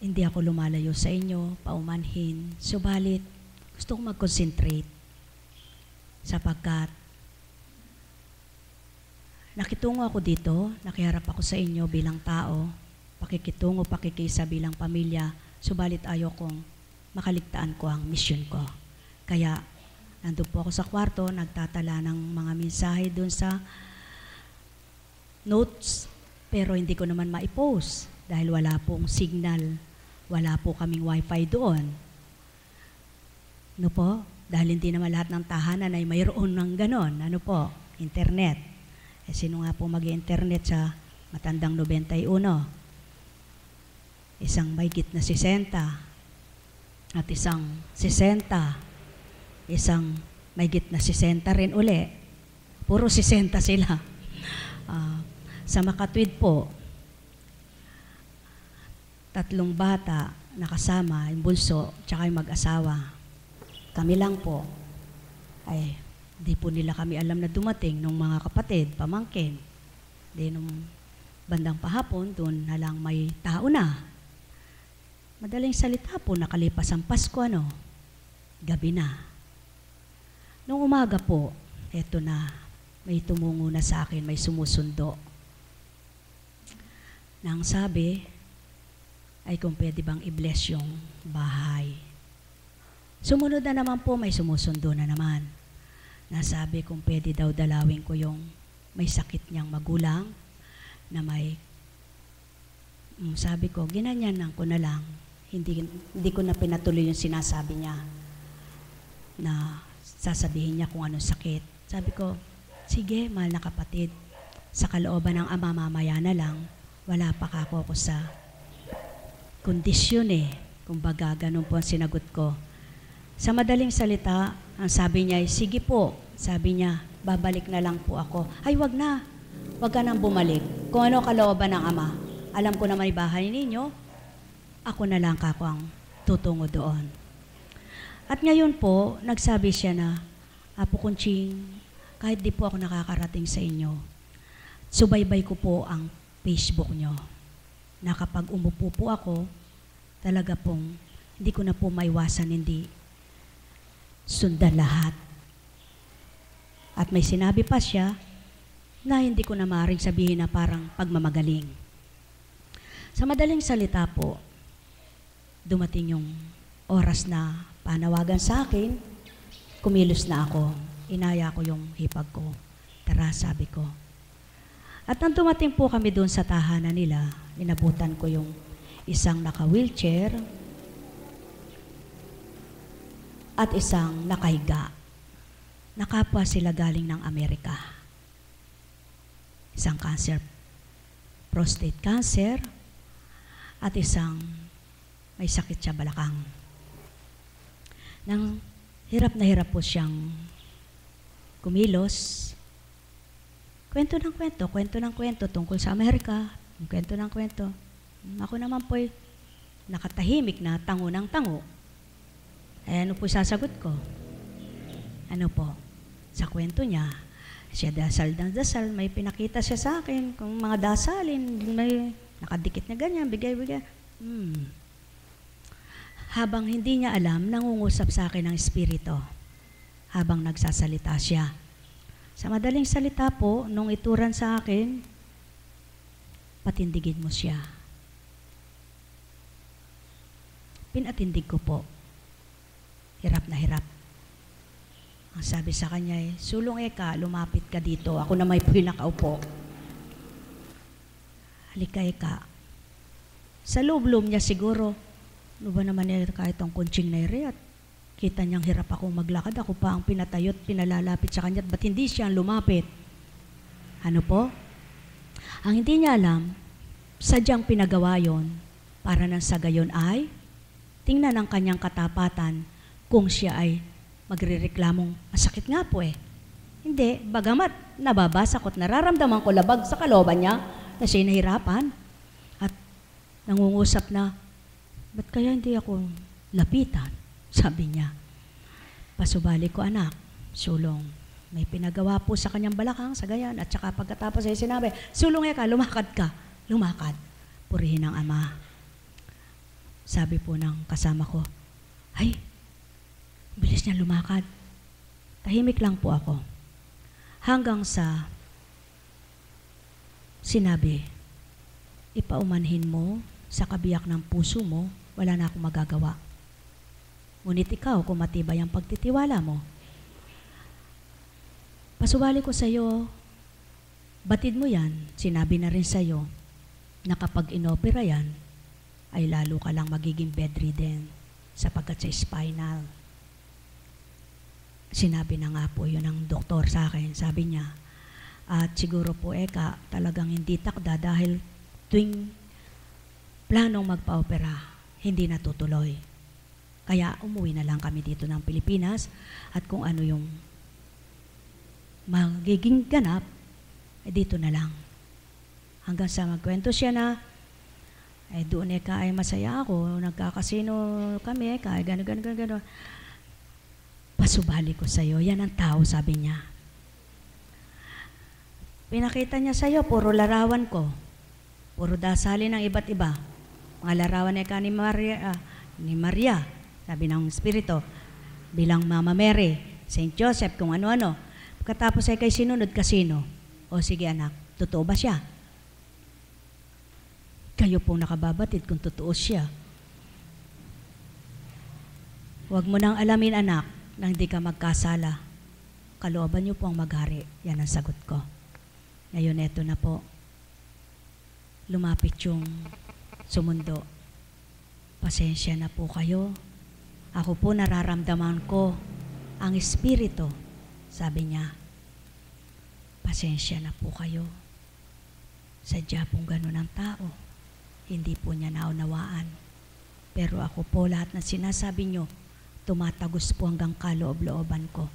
Speaker 1: hindi ako lumalayo sa inyo, paumanhin. Subalit, gusto kong mag-concentrate sapagkat nakitungo ako dito, nakiharap ako sa inyo bilang tao, pakikitungo, pakikisa bilang pamilya, subalit ayaw kong makaligtaan ko ang misyon ko. Kaya, nandun po ako sa kwarto, nagtatala ng mga mensahe dun sa notes, pero hindi ko naman maipost dahil wala pong signal, wala po kaming wifi doon. Ano po? Dahil hindi naman lahat ng tahanan ay mayroon ng ganon. Ano po? Internet. Sino nga po mag-internet sa matandang 91? Isang mahigit na 60 at isang 60. Isang mahigit na 60 rin uli. Puro 60 sila. Ah, sa Makatwid po, 3 bata nakasama, yung bunso, tsaka yung mag-asawa. Kami lang po, ay di po nila kami alam na dumating nung mga kapatid, pamangkin. Di nung bandang pahapon, doon na lang may tao na. Madaling salita po, nakalipas ang Pasko, gabi na. Nung umaga po, eto na, may tumungo na sa akin, may sumusundo. Nang sabi, ay kung pwede bang i-bless yung bahay. Sumunod na naman po, may sumusundo na naman. Nasabi kung pwede daw dalawin ko yung may sakit niyang magulang, na may, sabi ko, ginanyanan ko na lang. Hindi ko na pinatuloy yung sinasabi niya na sasabihin niya kung anong sakit. Sabi ko, sige, mahal na kapatid, sa kalooban ng Ama mamaya na lang, wala pa ako sa kondisyon Kumbaga, ganun po ang sinagot ko. Sa madaling salita, ang sabi niya ay, sige po, sabi niya, babalik na lang po ako. Ay, wag na, wag ka nang bumalik. Kung ano kalooban ng Ama, alam ko naman ibahay ninyo, ako na lang kako ang tutungo doon. At ngayon po, nagsabi siya na, Apo Kunching, kahit di po ako nakakarating sa inyo, subaybay ko po ang Facebook nyo, na kapag umupo po ako, talaga pong hindi ko na po maiwasan hindi sundan lahat. At may sinabi pa siya na hindi ko na maaaring sabihin na parang pagmamagaling. Sa madaling salita po, dumating yung oras na panawagan sa akin, kumilos na ako. Inaya ko yung hipag ko. Tara, sabi ko. At nang dumating po kami doon sa tahanan nila, inabutan ko yung isang naka-wheelchair at isang nakahiga. Nakapwa sila galing ng Amerika. Isang cancer, prostate cancer, at isang may sakit siya balakang. Nang hirap na hirap po siyang kumilos, kwento ng kwento tungkol sa Amerika, kwento ng kwento. Ako naman po'y nakatahimik na tango ng tango. Eh, ano po sasagot ko? Ano po? Sa kwento niya, siya dasal ng dasal, may pinakita siya sa akin, kung mga dasalin, may nakadikit na ganyan, bigay-bigay. Habang hindi niya alam, nangungusap sa akin ng Espiritu habang nagsasalita siya. Sa madaling salita po, nung ituran sa akin, patindigin mo siya. Pinatindig ko po. Hirap na hirap. Ang sabi sa kanya ay, sulong eka, lumapit ka dito. Ako na may pinakaupo. Halika eka. Sa loob-loob niya siguro, ano ba naman niya kahit ang kunching na iri at kita niyang hirap akong maglakad. Ako pa ang pinatayot, pinalalapit sa kanya. Ba't hindi siya lumapit? Ano po? Ang hindi niya alam, sadyang pinagawa yon para nang sa gayon ay tingnan ang kanyang katapatan kung siya ay magrereklamong masakit nga po Hindi, bagamat nababasa ko at nararamdaman ko labag sa kalooban niya na siya'y nahirapan at nangungusap na, ba't kaya hindi ako lapitan? Sabi niya. Pasubali ko, anak, sulong. May pinagawa po sa kanyang balakang, sa gayan, at saka pagkatapos ay sinabi, sulong ka, lumakad ka. Lumakad. Purihin ng Ama. Sabi po ng kasama ko, ay, bilis niya lumakad. Tahimik lang po ako. Hanggang sa sinabi, ipaumanhin mo sa kabiyak ng puso mo, wala na akong magagawa. Ngunit ikaw, kung matibay ang pagtitiwala mo, pasubali ko sa iyo, batid mo yan, sinabi na rin sa iyo, na kapag inopera yan, ay lalo ka lang magiging bedridden sapagkat sa spinal. Sinabi na nga po yun ng doktor sa akin, sabi niya, at siguro po eka, talagang hindi takda dahil tuwing planong magpa-opera, hindi natutuloy. Kaya umuwi na lang kami dito ng Pilipinas at kung ano yung magiging ganap, dito na lang. Hanggang sa magkwento siya na, doon ay masaya ako, nagkakasino kami, gano'n. Pasubali ko sa'yo, yan ang tao, sabi niya. Pinakita niya sa'yo, puro larawan ko. Puro dasali ng iba't iba. Mga larawan ni Maria, sabi ng Espiritu, bilang Mama Mary, Saint Joseph, kung ano-ano. Pagkatapos ay kay sinunod kasino. O sige anak, totoo ba siya? Kayo pong nakababatid kung totoo siya. Huwag mo nang alamin anak, nang hindi ka magkasala. Kalooban niyo po ang maghari. Yan ang sagot ko. Ngayon, eto na po. Lumapit yung sumundo. Pasensya na po kayo. Ako po nararamdaman ko ang Espiritu. Sabi niya, pasensya na po kayo. Sadya pong ganun ang tao. Hindi po niya naunawaan. Pero ako po lahat na sinasabi niyo, tumatagos po hanggang kaloob-looban ko.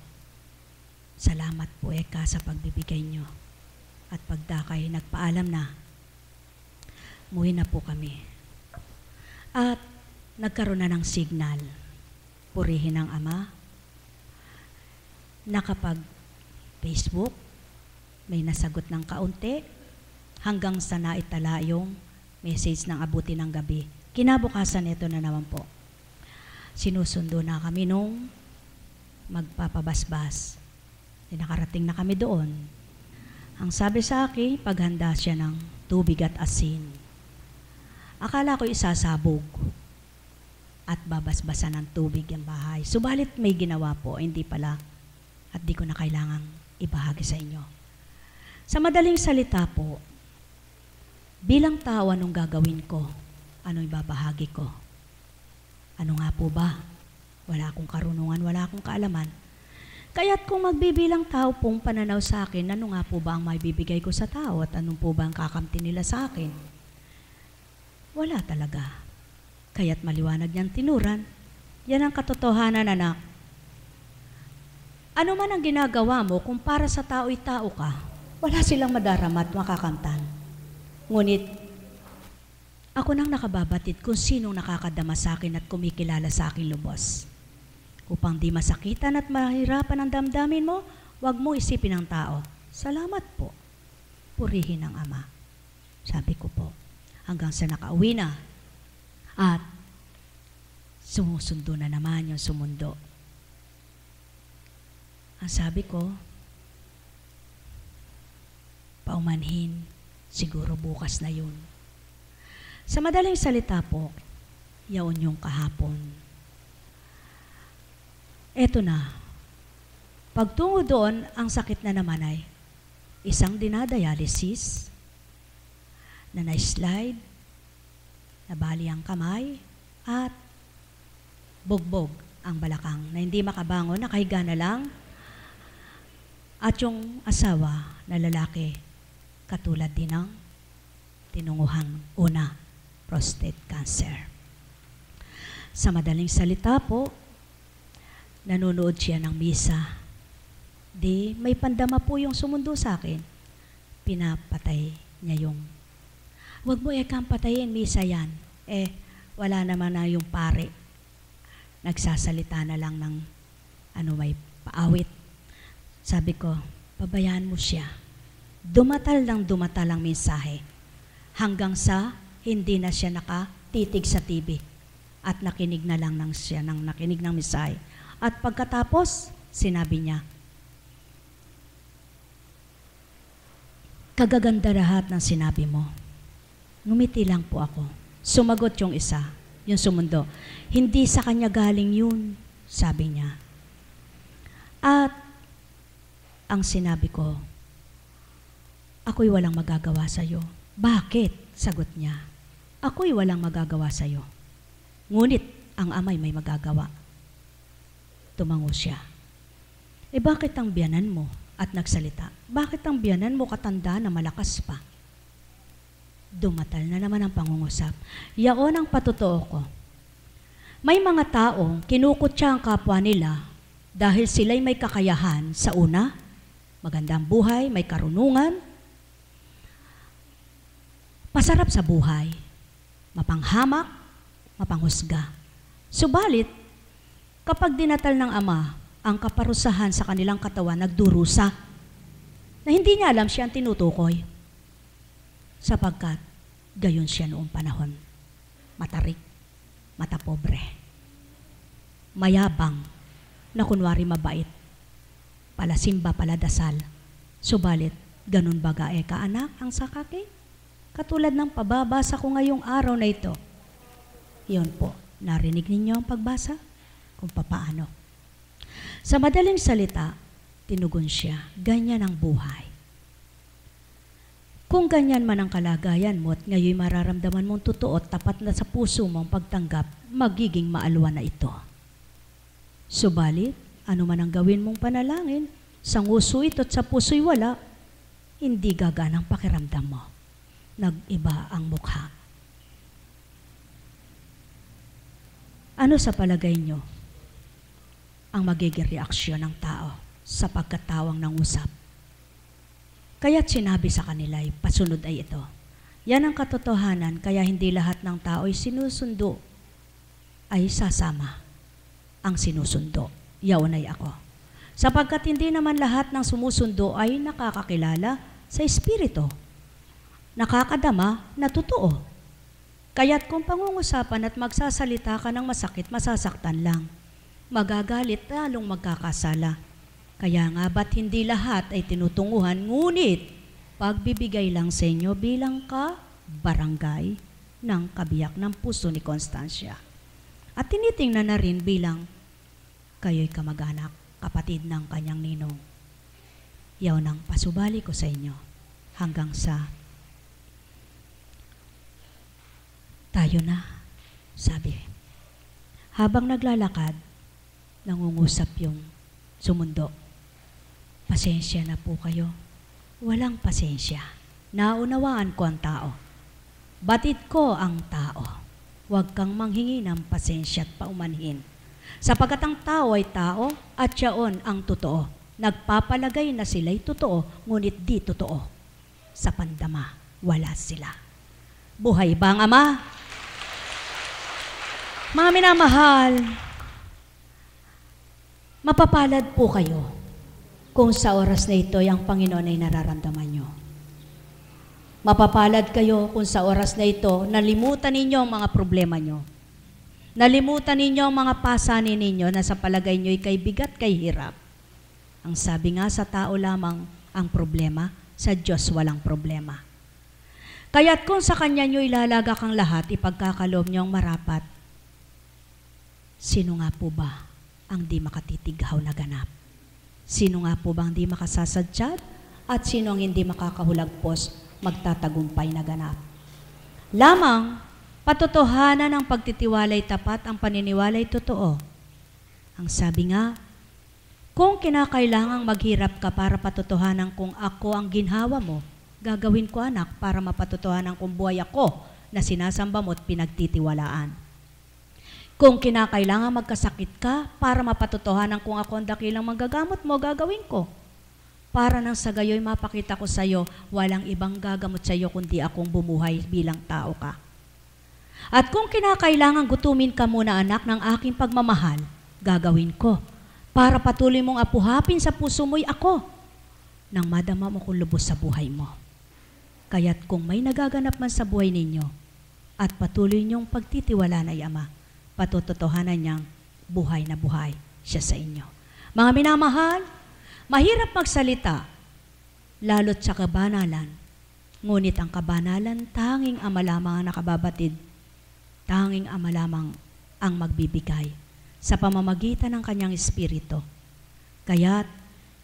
Speaker 1: Salamat po Eka sa pagbibigay niyo. At pagdakay nagpaalam na, muwi na po kami. At nagkaroon na ng signal. Purihin ang Ama. Nakapag Facebook, may nasagot ng kaunti, hanggang sa naitala yung message ng abuti ng gabi. Kinabukasan ito na naman po. Sinusundo na kami nung magpapabasbas. Nakarating na kami doon. Ang sabi sa akin, paghanda siya ng tubig at asin. Akala ko isasabog at babasbasan ng tubig ang bahay. Subalit may ginawa po, hindi pala. At di ko na kailangang ibahagi sa inyo. Sa madaling salita po, bilang tao, anong gagawin ko? Anong ibabahagi ko? Ano nga po ba? Wala akong karunungan, wala akong kaalaman. Kaya't kung magbibilang tao pong pananaw sa akin, ano nga po ba ang maibibigay ko sa tao at anong po ba ang kakamti nila sa akin? Wala talaga. Kaya't maliwanag niyang tinuran. Yan ang katotohanan, anak. Ano man ang ginagawa mo, kung para sa tao'y tao ka, wala silang madarama at makakamtan. Ngunit, ako nang nakababatid kung sinong nakakadama sa akin at kumikilala sa akin lubos. Upang di masakitan at mahirapan ang damdamin mo, huwag mo isipin ang tao. Salamat po. Purihin ang Ama. Sabi ko po, hanggang sa nakauwi na. At sumusundo na naman yung sumundo. Ang sabi ko, paumanhin, siguro bukas na yun. Sa madaling salita po, yaon yung kahapon. Eto na, pagtungo doon, ang sakit na naman ay isang dinadialysis, na na-slide, nabali ang kamay, at bugbog ang balakang, na hindi makabangon, nakahiga na lang, at yung asawa na lalaki, katulad din ng tinunguhang una, prostate cancer. Sa madaling salita po, nanonood siya ng misa. Di, may pandama po yung sumundo sa akin. Pinapatay niya yung, wag mo Ekang patayin, misa yan. Wala naman na yung pare. Nagsasalita na lang ng, may paawit. Sabi ko, pabayaan mo siya. Dumatal ang mensahe. Hanggang sa hindi na siya nakatitig sa TV at nakinig na lang siya ng nakinig ng mensahe. At pagkatapos, sinabi niya, kagaganda lahat ng sinabi mo. Ngumiti lang po ako. Sumagot yung isa, yung sumundo. Hindi sa kanya galing yun, sabi niya. At ang sinabi ko, ako'y walang magagawa sa'yo. Bakit? Sagot niya. Ako'y walang magagawa sa'yo. Ngunit ang Ama'y may magagawa. Tumango siya. Bakit ang biyanan mo? At nagsalita. Bakit ang biyanan mo katanda na malakas pa? Dumatal na naman ang pangungusap. Yaon ang patotoo ko. May mga taong kinukutya ang kapwa nila dahil sila'y may kakayahan sa una, magandang buhay, may karunungan, Masarap sa buhay, mapanghamak, mapanghusga. Subalit, kapag dinatal ng Ama ang kaparusahan sa kanilang katawan, nagdurusa, na hindi niya alam siya ang tinutukoy, sapagkat gayon siya noong panahon. Matarik, matapobre, mayabang, na kunwari mabait, palasimba, paladasal, subalit ganun baga kaanak ang sakaki? Katulad ng pababasa ko ngayong araw na ito. Iyon po, narinig ninyo ang pagbasa? Kung papaano. Sa madaling salita, tinugon siya, ganyan ang buhay. Kung ganyan man ang kalagayan mo at ngayon mararamdaman mong totoo at tapat na sa puso mong pagtanggap, magiging maalwa na ito. Subalit, ano man ang gawin mong panalangin, sa nguso ito at sa puso'y wala, hindi gagana ang pakiramdam mo. Nag-iba ang mukha. Ano sa palagay nyo ang magiging reaksyon ng tao sa pagkatawang ng usap? Kaya't sinabi sa kanila, pasunod ay ito. Yan ang katotohanan, kaya hindi lahat ng tao ay sinusundo ay sasama. Ang sinusundo, yaon ay ako. Sapagkat hindi naman lahat ng sumusundo ay nakakakilala sa Espiritu. Nakakadama na totoo. Kaya't kung pangungusapan at magsasalita ka ng masakit, masasaktan lang. Magagalit, lalong magkakasala. Kaya nga ba't hindi lahat ay tinutunguhan, ngunit pagbibigay lang sa inyo bilang barangay ng kabiyak ng puso ni Constancia. At tinitingnan na rin bilang kayo'y kamag-anak, kapatid ng kanyang ninong. Yaw nang pasubali ko sa inyo hanggang sa tayo na, sabi. Habang naglalakad, nangungusap yung sumundo. Pasensya na po kayo. Walang pasensya. Naunawaan ko ang tao. Batid ko ang tao. Huwag kang manghingi ng pasensya at paumanhin. Sapagkat ang tao ay tao at siyaon ang totoo. Nagpapalagay na sila'y totoo, ngunit di totoo. Sa pandama, wala sila. Buhay ba ang Ama? Mga minamahal, mapapalad po kayo kung sa oras na ito ang Panginoon ay nararamdaman nyo. Mapapalad kayo kung sa oras na ito nalimutan ninyo ang mga problema nyo. Nalimutan ninyo ang mga pasanin ninyo na sa palagay nyo ay kay bigat, kay hirap. Ang sabi nga sa tao lamang ang problema, sa Diyos walang problema. Kaya't kung sa Kanya nyo ilalagak ang lahat, ipagkakaloob nyo ang marapat, sino nga po ba ang di makatitighaw na ganap? Sino nga po ba ang di makasasadyad? At sino ang hindi makakahulagpos, magtatagumpay na ganap? Lamang, patotohanan ng pagtitiwalay tapat, ang paniniwalay totoo. Ang sabi nga, kung kinakailangang maghirap ka para patotohanan kung ako ang ginhawa mo, gagawin ko anak para mapatotohanan kung buhay ako na sinasamba mo at pinagtitiwalaan. Kung kinakailangan magkasakit ka para mapatotohanan kung ako ang dakilang manggagamot mo, gagawin ko. Para nang sa gayo'y mapakita ko sa iyo, walang ibang gagamot sa iyo kundi akong bumuhay bilang tao ka. At kung kinakailangan gutumin ka muna anak ng aking pagmamahal, gagawin ko. Para patuloy mong apuhapin sa puso mo'y ako, nang madama mo kung lubos sa buhay mo. Kaya't kung may nagaganap man sa buhay ninyo, at patuloy niyong pagtitiwalaan ay Ama, patutotohanan niyang buhay na buhay siya sa inyo. Mga minamahal, mahirap magsalita, lalo't sa kabanalan. Ngunit ang kabanalan, tanging Ama lamang ang nakababatid, tanging Ama lamang ang magbibigay sa pamamagitan ng Kanyang Espiritu. Kaya't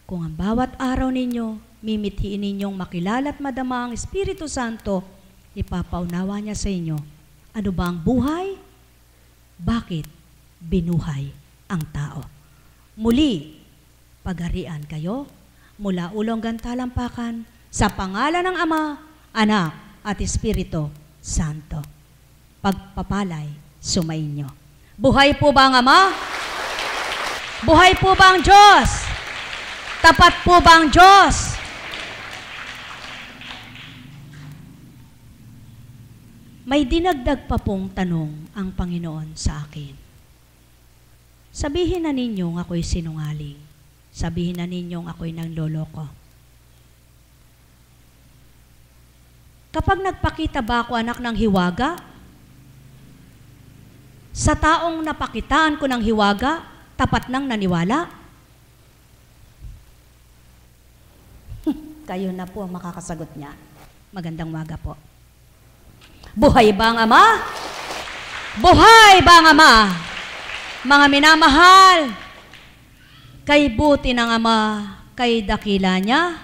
Speaker 1: kung ang bawat araw ninyo, mimithiin ninyong makilala at madama ang Espiritu Santo, ipapaunawa niya sa inyo, ano ba ang buhay? Bakit binuhay ang tao? Muli, pagharian kayo mula ulo hanggang talampakan sa pangalan ng Ama, Anak at Espiritu Santo. Pagpapalay sumainyo. Buhay po ba ang Ama? Buhay po ba ang Diyos? Tapat po ba ang Diyos? May dinagdag pa pong tanong ang Panginoon sa akin. Sabihin na ninyong ako'y sinungaling. Sabihin na ninyong ako'y nanloloko. Kapag nagpakita ba ako, anak, ng hiwaga, sa taong napakitaan ko ng hiwaga, tapat nang naniwala? Kayo na po ang makakasagot niya. Magandang umaga po. Buhay ba ang Ama? Buhay ba ang Ama? Mga minamahal, kay buti ng Ama, kay dakila niya,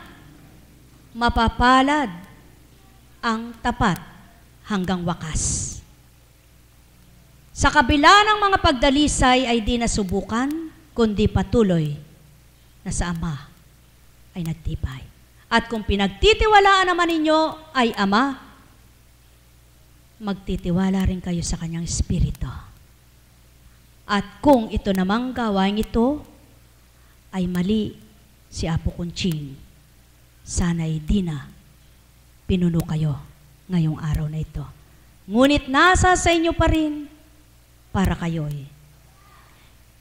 Speaker 1: mapapalad ang tapat hanggang wakas. Sa kabila ng mga pagdalisay ay di nasubukan, kundi patuloy na sa Ama ay nagtibay. At kung pinagtitiwalaan naman ninyo ay Ama, magtitiwala rin kayo sa Kanyang Espiritu. At kung ito namang gawain ito ay mali si Apo Conching, sana'y di na pinuno kayo ngayong araw na ito. Ngunit nasa sa inyo pa rin para kayo'y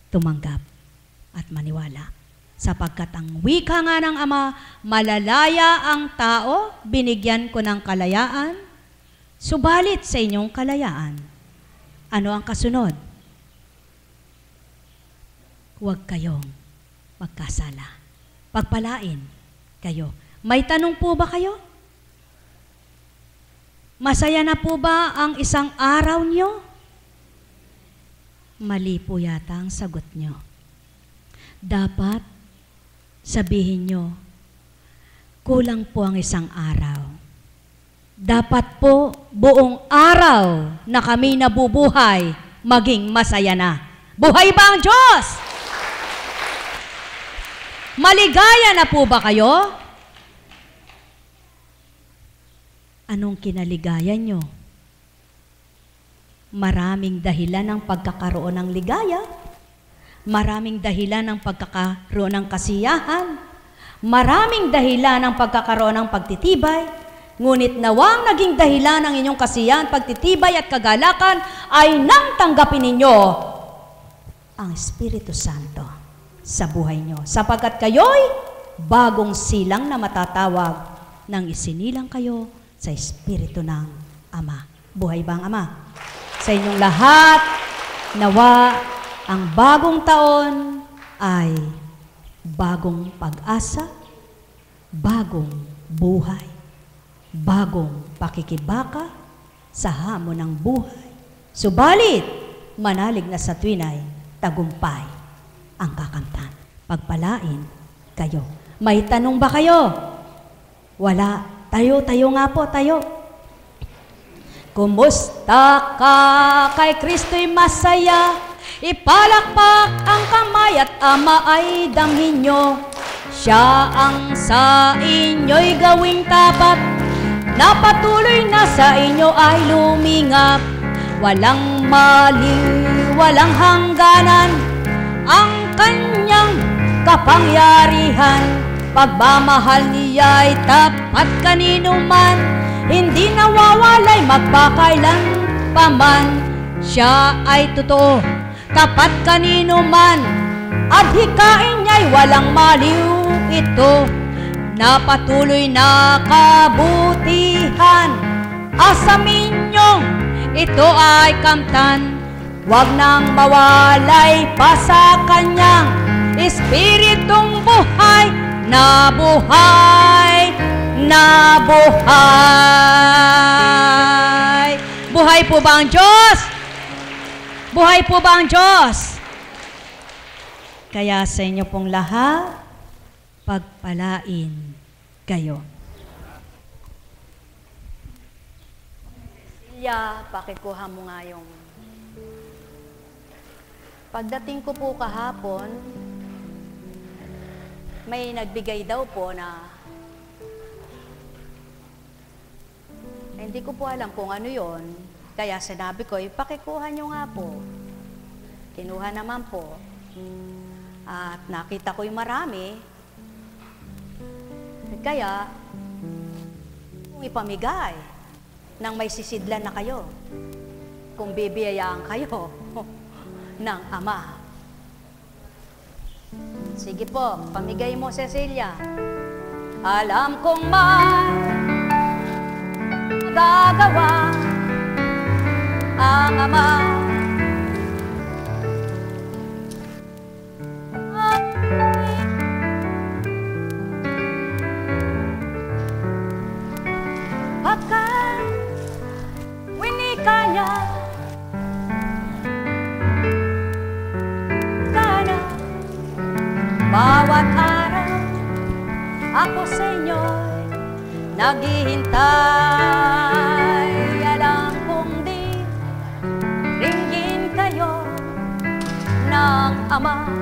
Speaker 1: tumanggap at maniwala. Sapagkat ang wika nga ng Ama, malalaya ang tao, binigyan ko ng kalayaan, subalit sa inyong kalayaan. Ano ang kasunod? Huwag kayong magkasala. Pagpalain kayo. May tanong po ba kayo? Masaya na po ba ang isang araw nyo? Mali po yata ang sagot nyo. Dapat sabihin nyo, kulang po ang isang araw. Dapat po buong araw na kami nabubuhay, maging masaya na. Buhay ba ang Diyos? Maligaya na po ba kayo? Anong kinaligayan nyo? Maraming dahilan ng pagkakaroon ng ligaya. Maraming dahilan ng pagkakaroon ng kasiyahan. Maraming dahilan ng pagkakaroon ng pagtitibay. Ngunit nawang naging dahilan ng inyong kasiyahan, pagtitibay at kagalakan ay nang tanggapin ninyo ang Espiritu Santo sa buhay nyo. Sapagkat kayo'y bagong silang na matatawag nang isinilang kayo sa Espiritu ng Ama. Buhay ba ang Ama? Sa inyong lahat, nawa ang bagong taon ay bagong pag-asa, bagong buhay, bagong pakikibaka sa hamon ng buhay. Subalit, manalig na sa tuwinay, tagumpay ang kakamtan. Pagpalain kayo. May tanong ba kayo? Wala. Tayo nga po, tayo. Kumusta ka kay Kristo'y masaya? Ipalakpak ang kamay at Ama ay damhin nyo. Siya ang sa inyo'y gawing tapat, na patuloy na sa inyo ay lumingap. Walang maliw, walang hangganan ang kanyang kapangyarihan. Pagmamahal niya'y tapat kanino man, hindi nawawalay magpakailan paman. Siya ay totoo, tapat kanino man, at hikain niya'y walang maliw ito. Na patuloy na kabutihan, asamin niyong ito ay kamtan. Huwag nang mawalay pa sa kanyang Espiritong buhay, na buhay, na buhay. Buhay po ba ang Diyos? Buhay po ba ang Diyos? Kaya sa inyo pong lahat, pagpalain kayo. Silya, pakikuha mo nga yung... Pagdating ko po kahapon, may nagbigay daw po na hindi ko po alam kung ano yon. Kaya sinabi ko, pakikuha nyo nga po. Kinuha naman po. At nakita ko yung marami. Kaya, kung ipamigay. nang may sisidlan na kayo kung bibiyayaan kayo ng Ama. Sige po, pamigay mo, Cecilia. Alam kong magagawa ang Ama. Pagkat winika niya sana bawat araw ako sa inyo'y naghihintay. Alam kong di ringgin kayo ng Ama.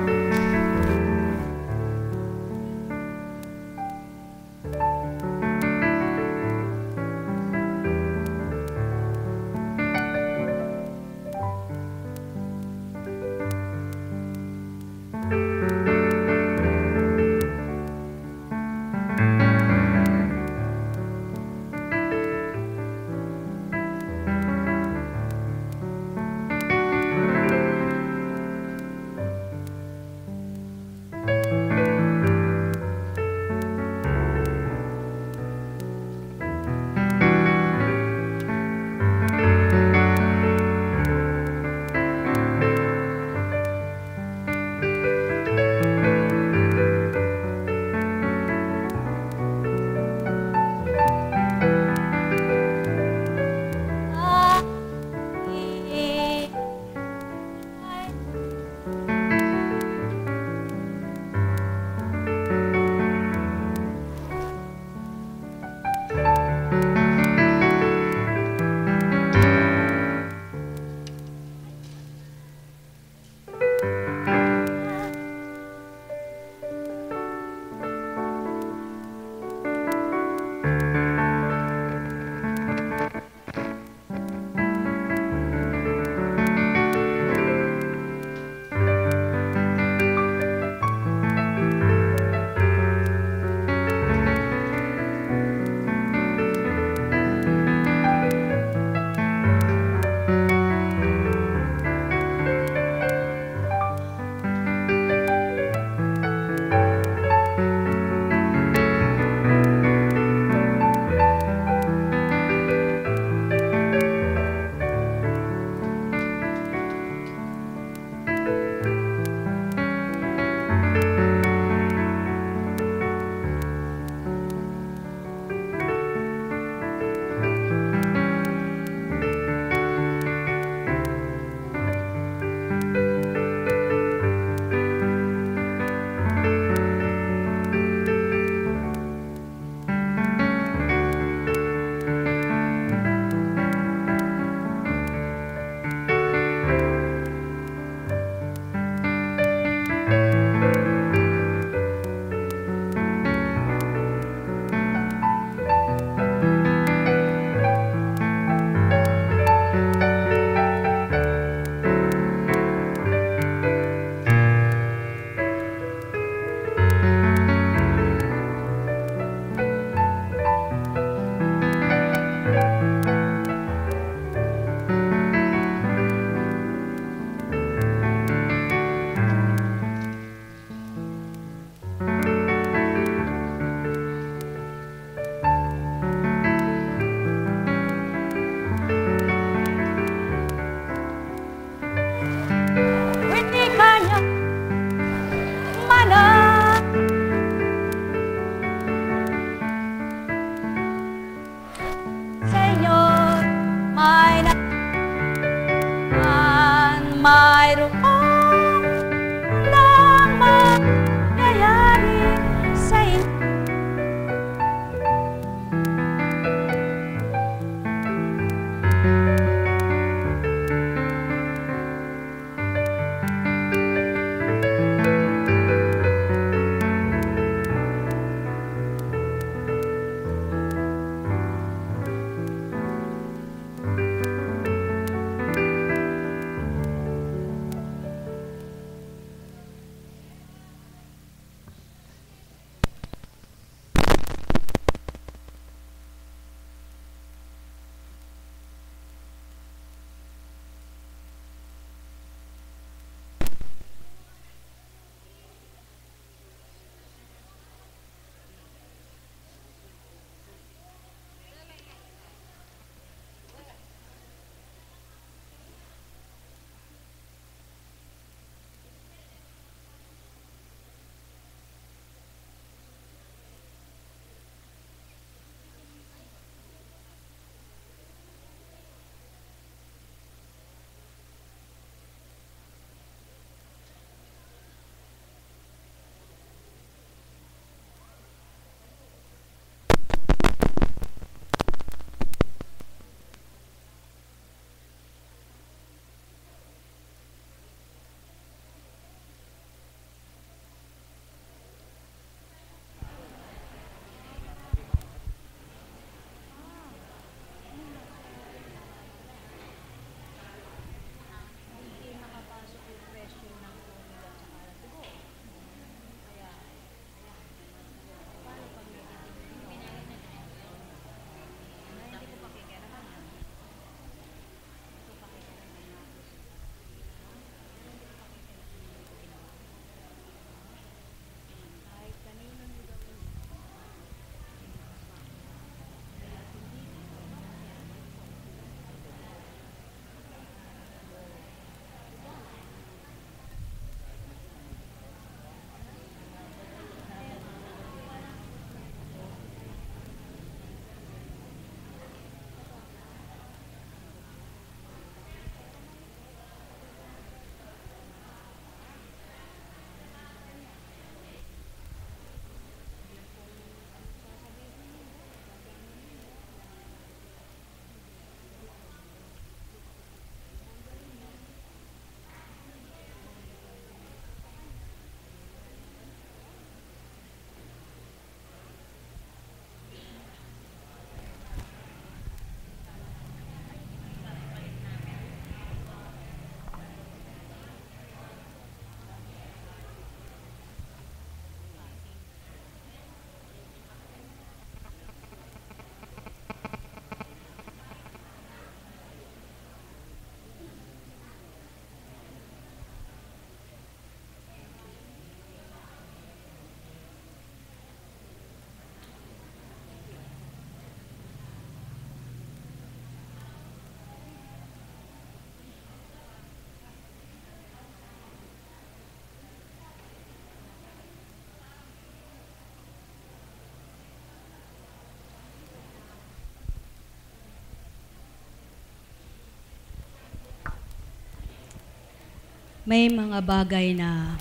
Speaker 1: May mga bagay na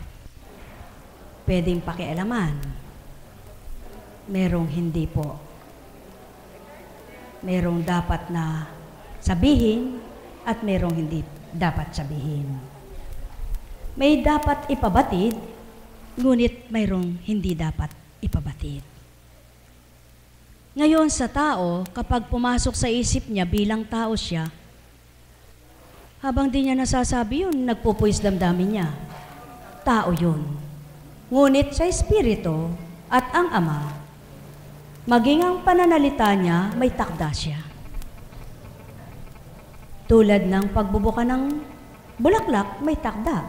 Speaker 1: pwedeng pakialaman. Merong hindi po. Merong dapat na sabihin at merong hindi dapat sabihin. May dapat ipabatid, ngunit mayroong hindi dapat ipabatid. Ngayon sa tao, kapag pumasok sa isip niya bilang tao siya, habang di niya nasasabi yun, nagpupuwis damdamin niya. Tao yun. Ngunit sa Espiritu at ang Ama, maging ang pananalita niya, may takda siya. Tulad ng pagbubuka ng bulaklak, may takda.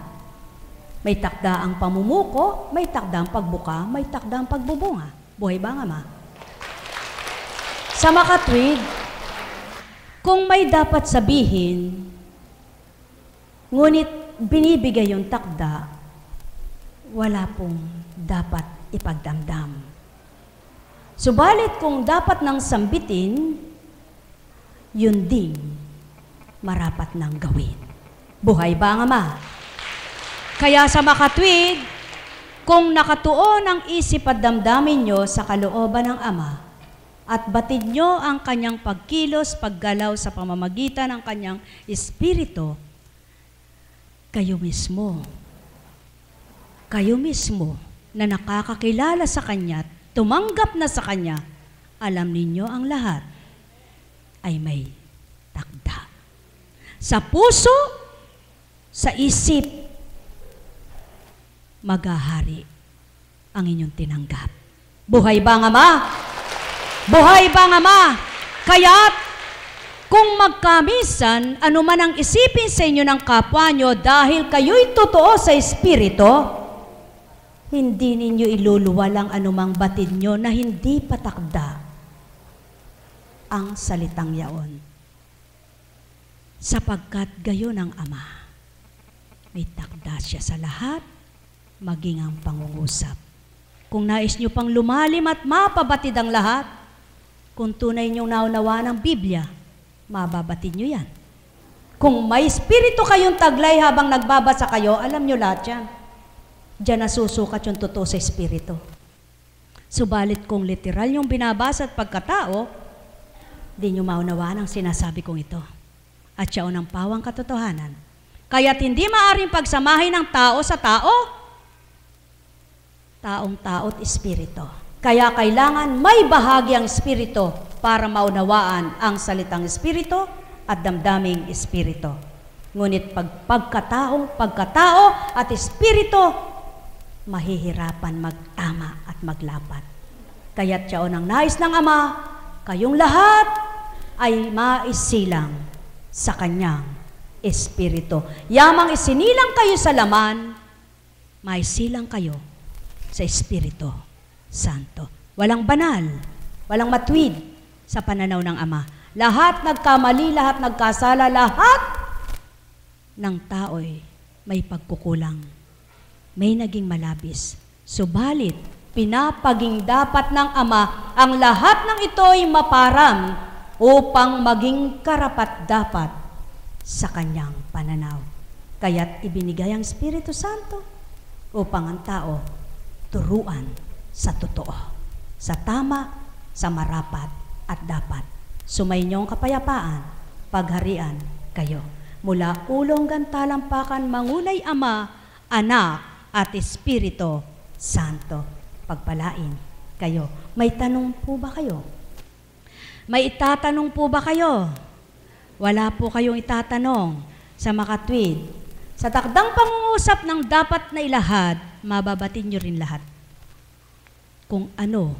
Speaker 1: May takda ang pamumuko, may takda ang pagbuka, may takda ang pagbubunga. Buhay ba ang Ama? Sa makatwid, kung may dapat sabihin, ngunit binibigay yung takda, wala pong dapat ipagdamdam. Subalit kung dapat nang sambitin, yun din marapat nang gawin. Buhay ba ang Ama? Kaya sa makatwid, kung nakatuon ang isip at damdamin nyo sa kalooban ng Ama, at batid nyo ang kanyang pagkilos, paggalaw sa pamamagitan ng kanyang Espiritu, kayo mismo na nakakakilala sa Kanya, tumanggap na sa Kanya, alam ninyo ang lahat ay may takda. Sa puso, sa isip, maghahari ang inyong tinanggap. Buhay ba ang Ama? Buhay ba ang Ama? Kaya't kung magkamisan, anuman ang isipin sa inyo ng kapwa nyo dahil kayo'y totoo sa Espiritu, hindi ninyo iluluwalang anumang batid nyo na hindi patakda ang salitang yaon. Sapagkat gayon ang Ama, may takda siya sa lahat, maging ang pangungusap. Kung nais nyo pang lumalim at mapabatid ang lahat, kung tunay nyong naunawa ng Biblia, mababatid nyo yan. Kung may Espiritu kayong taglay habang nagbabasa kayo, alam nyo lahat yan. Diyan nasusukat yung totoo sa Espiritu. Subalit kung literal yung binabasa at pagkatao, di nyo maunawaan ang sinasabi kong ito. At siya unang pawang katotohanan. Kaya't hindi maaring pagsamahin ng tao sa tao, taong tao't Espiritu. Kaya kailangan may bahagi ang Espiritu para maunawaan ang salitang Espiritu at damdaming Espiritu. Ngunit pagkatao at Espiritu, mahihirapan magtama at maglapat. Kaya't siya unang nais ng Ama, kayong lahat ay maisilang sa Kanyang Espiritu. Yamang isinilang kayo sa laman, maisilang kayo sa Espiritu Santo. Walang banal, walang matwid sa pananaw ng Ama. Lahat nagkamali, lahat nagkasala, lahat ng tao'y may pagkukulang. May naging malabis. Subalit, pinapaging dapat ng Ama ang lahat ng ito'y maparam upang maging karapat-dapat sa Kanyang pananaw. Kaya't ibinigay ang Espiritu Santo upang ang tao turuan sa totoo, sa tama, sa marapat at dapat. Sumainyong kapayapaan, pagharian kayo. Mula ulong gantalampakan, mangunay Ama, Anak at Espiritu Santo. Pagpalain kayo. May tanong po ba kayo? May itatanong po ba kayo? Wala po kayong itatanong sa makatwid. Sa takdang pangungusap ng dapat na ilahad, mababatin nyo rin lahat. Kung ano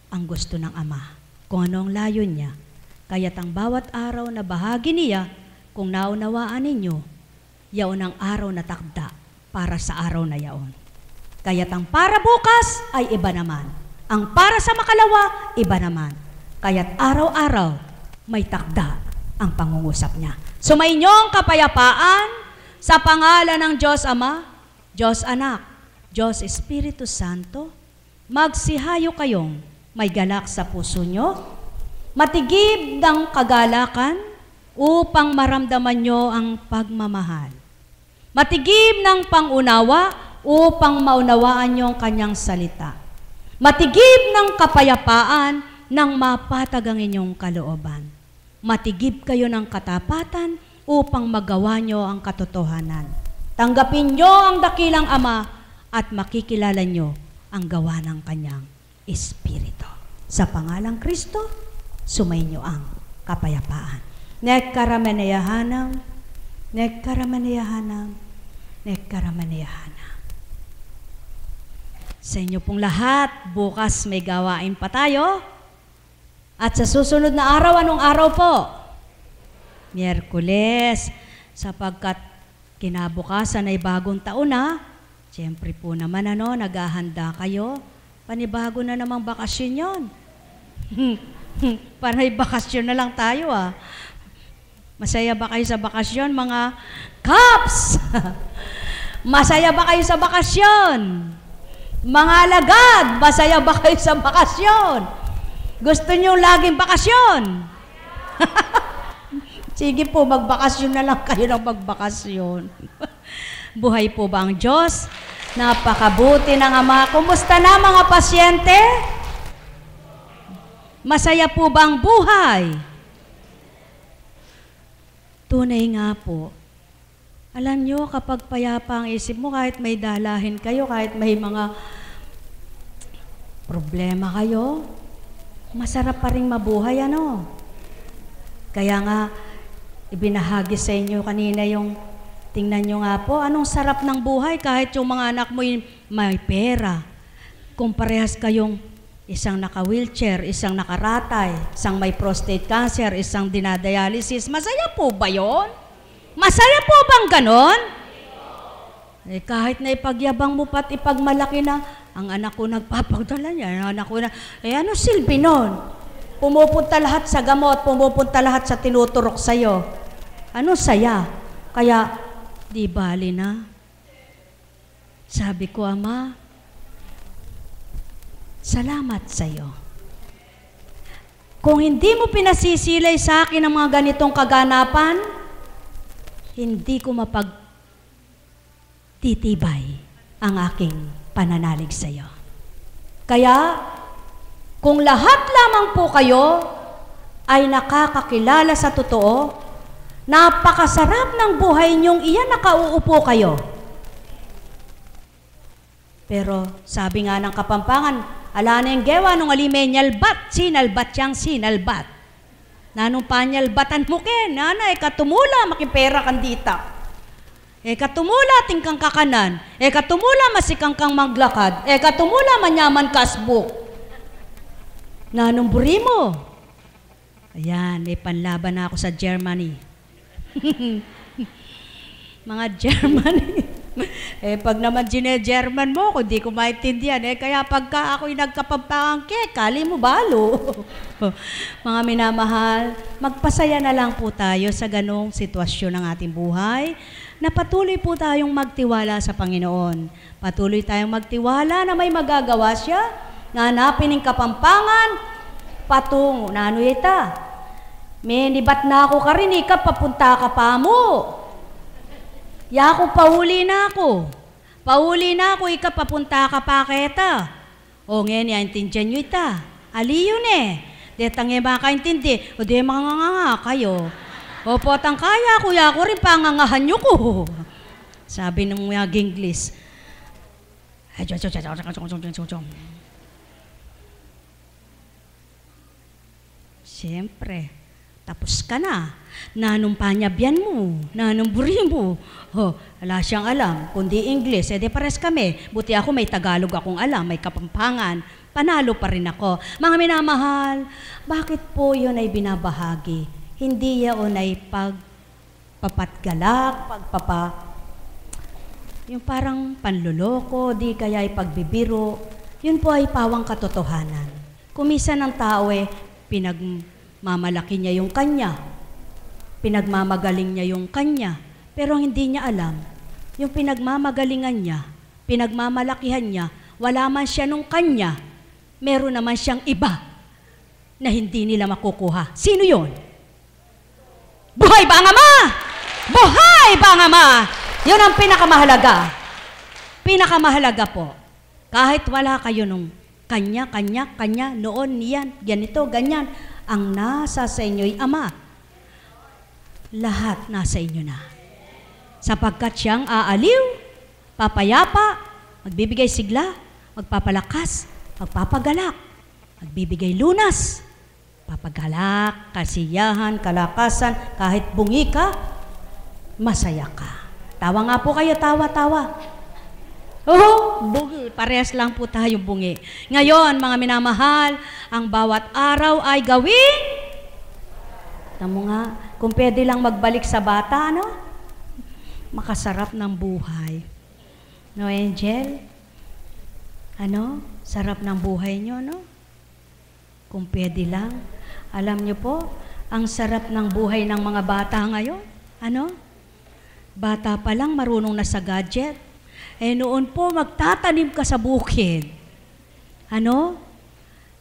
Speaker 1: ang gusto ng Ama, kung ano ang layon niya. Kaya't ang bawat araw na bahagi niya, kung naunawaan ninyo, yaon ang araw na takda para sa araw na yaon. Kaya't ang para bukas ay iba naman. Ang para sa makalawa, iba naman. Kaya't araw-araw may takda ang pangungusap niya. Sumainyong kapayapaan sa pangalan ng Diyos Ama, Diyos Anak, Diyos Espiritu Santo, magsihayo kayong may galak sa puso nyo, matigib ng kagalakan upang maramdaman nyo ang pagmamahal Matigib ng pangunawa upang maunawaan niyo ang kanyang salita. Matigib ng kapayapaan nang mapatag ang inyong kalooban. Matigib kayo ng katapatan upang magawa niyo ang katotohanan. Tanggapin niyo ang dakilang Ama at makikilala niyo ang gawa ng kanyang Espiritu. Sa pangalang Kristo, sumainyo ang kapayapaan. Nekkaramanayahanam, nekkaramanayahanam, nekkaramanayahanam. Sa inyo pong lahat, bukas may gawain pa tayo. At sa susunod na araw, anong araw po? Miyerkules. Sapagkat kinabukasan ay bagong taon na, siyempre po naman naghahanda kayo. Panibago na namang bakasyon yun. Panay bakasyon na lang tayo Masaya ba kayo sa bakasyon, mga Kaps? Masaya ba kayo sa bakasyon? Mga alagad, masaya ba kayo sa bakasyon? Gusto niyo laging bakasyon? Sige po, magbakasyon na lang kayo ng magbakasyon. Buhay po ba ang Diyos? Napakabuti ng Ama. Kumusta na mga pasyente? Masaya po ba ang buhay? Tunay nga po. Alam nyo, kapag payapa ang isip mo, kahit may dalahin kayo, kahit may mga problema kayo, masarap pa rin mabuhay, Kaya nga, ibinahagi sa inyo kanina yung, tingnan nyo nga po, anong sarap ng buhay kahit yung mga anak mo may pera. Kung parehas kayong isang naka-wheelchair, isang nakaratay, isang may prostate cancer, isang dinadialysis, masaya po ba yun? Masaya po bang ganon? Kahit na ipagyabang mo pat ipagmalaki na, ang anak ko nagpapagdala niya, ang anak ko na, ano silbi nun? Pumupunta lahat sa gamot, pumupunta lahat sa tinuturok sa'yo. Ano saya? Kaya, di bali na. Sabi ko, Ama, salamat sa'yo. Kung hindi mo pinasisilay sa akin ang mga ganitong kaganapan, hindi ko mapagtitibay ang aking pananalig sa iyo. Kaya, kung lahat lamang po kayo ay nakakakilala sa totoo, napakasarap ng buhay niyong iyan nakauupo kayo. Pero sabi nga ng Kapampangan, ala na yung gewa nung alimenyalbat, sinalbat siyang sinalbat. Nanong panyalbatan mo nanay, katumula, makipera kandita. Katumula, tingkang kakanan. Katumula, masikang kang maglakad. Katumula, manyaman kasbuk. Nanong buri mo. Ayan, may panlaban na ako sa Germany. Mga Germany. Pag naman German mo, kung di ko maintindihan, kaya pagka ako'y nagkapampangang kali mo balo. Mga minamahal, magpasaya na lang po tayo sa ganong sitwasyon ng ating buhay, na patuloy po tayong magtiwala sa Panginoon. Patuloy tayong magtiwala na may magagawa siya, na hanapin ng kapampangan, patungo, na ano ita? May nibat na ako karinika, papunta ka pa mo. Yako, pauli na ako. Pauli na ako, papunta ka pa kita. O ngayon, yaintindihan nyo ita. Ali yun Detang makaintindi. O di mga kayo. O potang kaya, kuya ko rin pangangahan nyo ko. Sabi ng mga Ginglis. Siyempre, tapos ka na. Nanong panyabyan mo, nanong buri mo. Wala siyang alam, kundi English. Di pares kami. Buti ako may Tagalog akong alam, may Kapampangan. Panalo pa rin ako. Mga minamahal, bakit po yun ay binabahagi? Hindi yun ay pagpapatgalak, yung parang panluloko, di kaya ay pagbibiro. Yun po ay pawang katotohanan. Kumisa ng tao pinagmamalaki niya yung kanya. Pinagmamagaling niya yung kanya, pero hindi niya alam, yung pinagmamagalingan niya, pinagmamalakihan niya, wala man siya nung kanya, meron naman siyang iba na hindi nila makukuha. Sino yon? Buhay ba ang Ama? Buhay ba ang Ama? Yun ang pinakamahalaga. Pinakamahalaga po. Kahit wala kayo nung kanya, noon, yan, ganito, ganyan. Ang nasa sa inyo'y Ama. Lahat nasa inyo na. Sapagkat siyang aaliw, papayapa, magbibigay sigla, magpapalakas, magpapagalak, magbibigay lunas, papagalak, kasiyahan, kalakasan, kahit bungi ka, masaya ka. Tawa nga po kayo, tawa. Bungi. Parehas lang po tayong bungi. Ngayon, mga minamahal, ang bawat araw ay gawin. Tamo nga, kung pwede lang magbalik sa bata, no? Makasarap ng buhay. No, Angel? Ano? Sarap ng buhay nyo, no? Kung pwede lang. Alam nyo po, ang sarap ng buhay ng mga bata ngayon. Ano? Bata pa lang, marunong na sa gadget. Noon po, magtatanim ka sa bukid. Ano?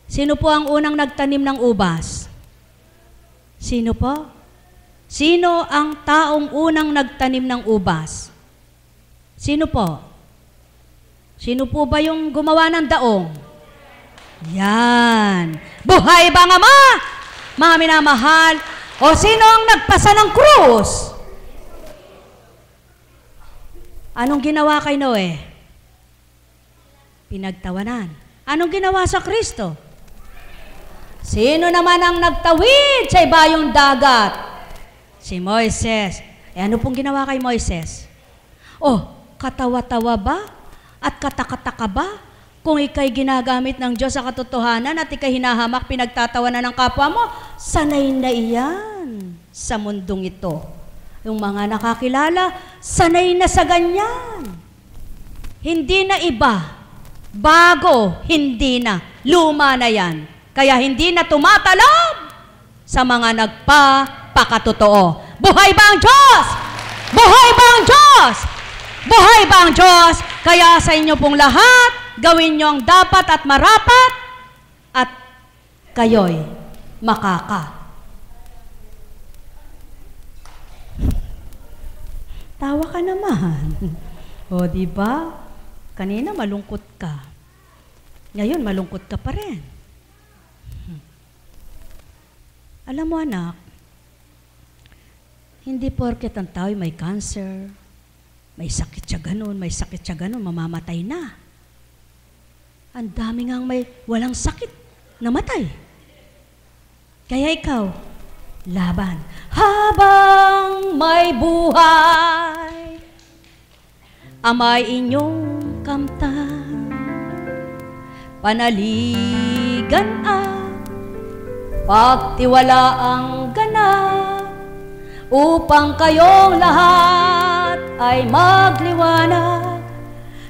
Speaker 1: Sino po ang unang nagtanim ng ubas? Sino po? Sino ang taong unang nagtanim ng ubas? Sino po? Sino po ba yung gumawa ng daong? Yan. Buhay ba nga Ama? Mga minamahal. O sino ang nagpasa ng krus? Anong ginawa kay Noe? Pinagtawanan. Anong ginawa sa Kristo? Sino naman ang nagtawid sa ibayong dagat? Si Moises. Ano pong ginawa kay Moises? Katawa-tawa ba? At katakataka ba? Kung ikay ginagamit ng Diyos sa katotohanan at ikay hinahamak, pinagtatawanan ng kapwa mo, sanay na iyan sa mundong ito. Yung mga nakakilala, sanay na sa ganyan. Hindi na iba. Bago, hindi na. Luma na yan. Kaya hindi na tumatalab sa mga nagpapakatotoo. Buhay ba ang Diyos? Buhay ba ang Diyos? Buhay ba ang Diyos? Kaya sa inyo pong lahat, gawin nyo ang dapat at marapat at kayo'y makaka. Tawa ka naman. O, diba? Kanina malungkot ka. Ngayon, malungkot ka pa rin. Alam mo, anak, hindi porket ang tao'y may cancer, may sakit siya ganun, mamamatay na. Ang dami ngang may walang sakit, namatay. Kaya ikaw, laban. Habang may buhay, Ama'y inyong kamtan, panaligan at pagtiwalaang ganap, upang kayong lahat ay magliwanag,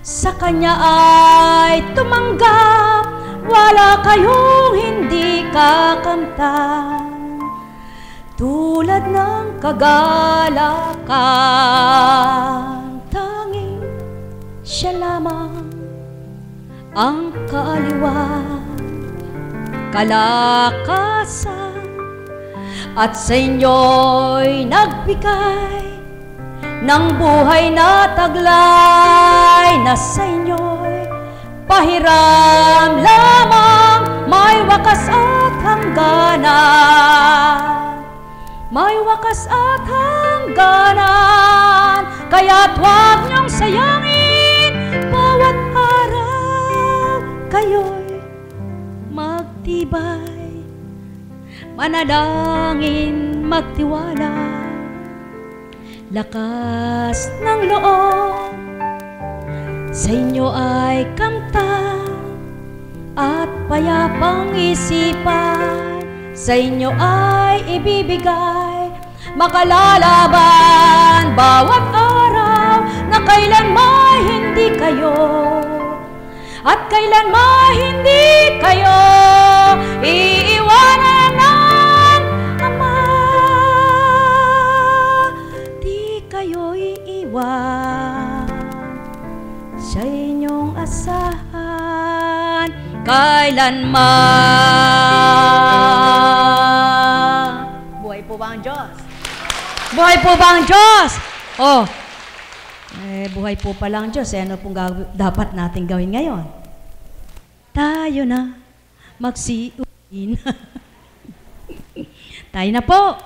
Speaker 1: sa Kanya ay tumanggap, wala kayong hindi kakamtan. Tulad ng kagalakan, tanging siya lamang ang kaaliwan, kalakasan, at sa inyo'y nagbigay ng buhay na taglay, na sa inyo'y pahiram lamang, may wakas at hangganan. May wakas at hangganan, kaya't huwag niyong sayangin bawat araw, kayo'y magtibay, manalangin, magtiwala, lakas ng loob sa inyo ay kamtan at payapang isipan, sa inyo ay ibibigay, makalalaban bawat araw, na kailanman hindi kayo, at kailanman hindi kayo iiwanan ng Ama. Di kayo iiwan sa inyong asahan kailanman. Buhay po ba ang Diyos? Buhay po ba ang Diyos? Buhay po pa lang Diyos. Ano pong dapat natin gawin ngayon? Tayo na magsiuwi na. Tayo na po.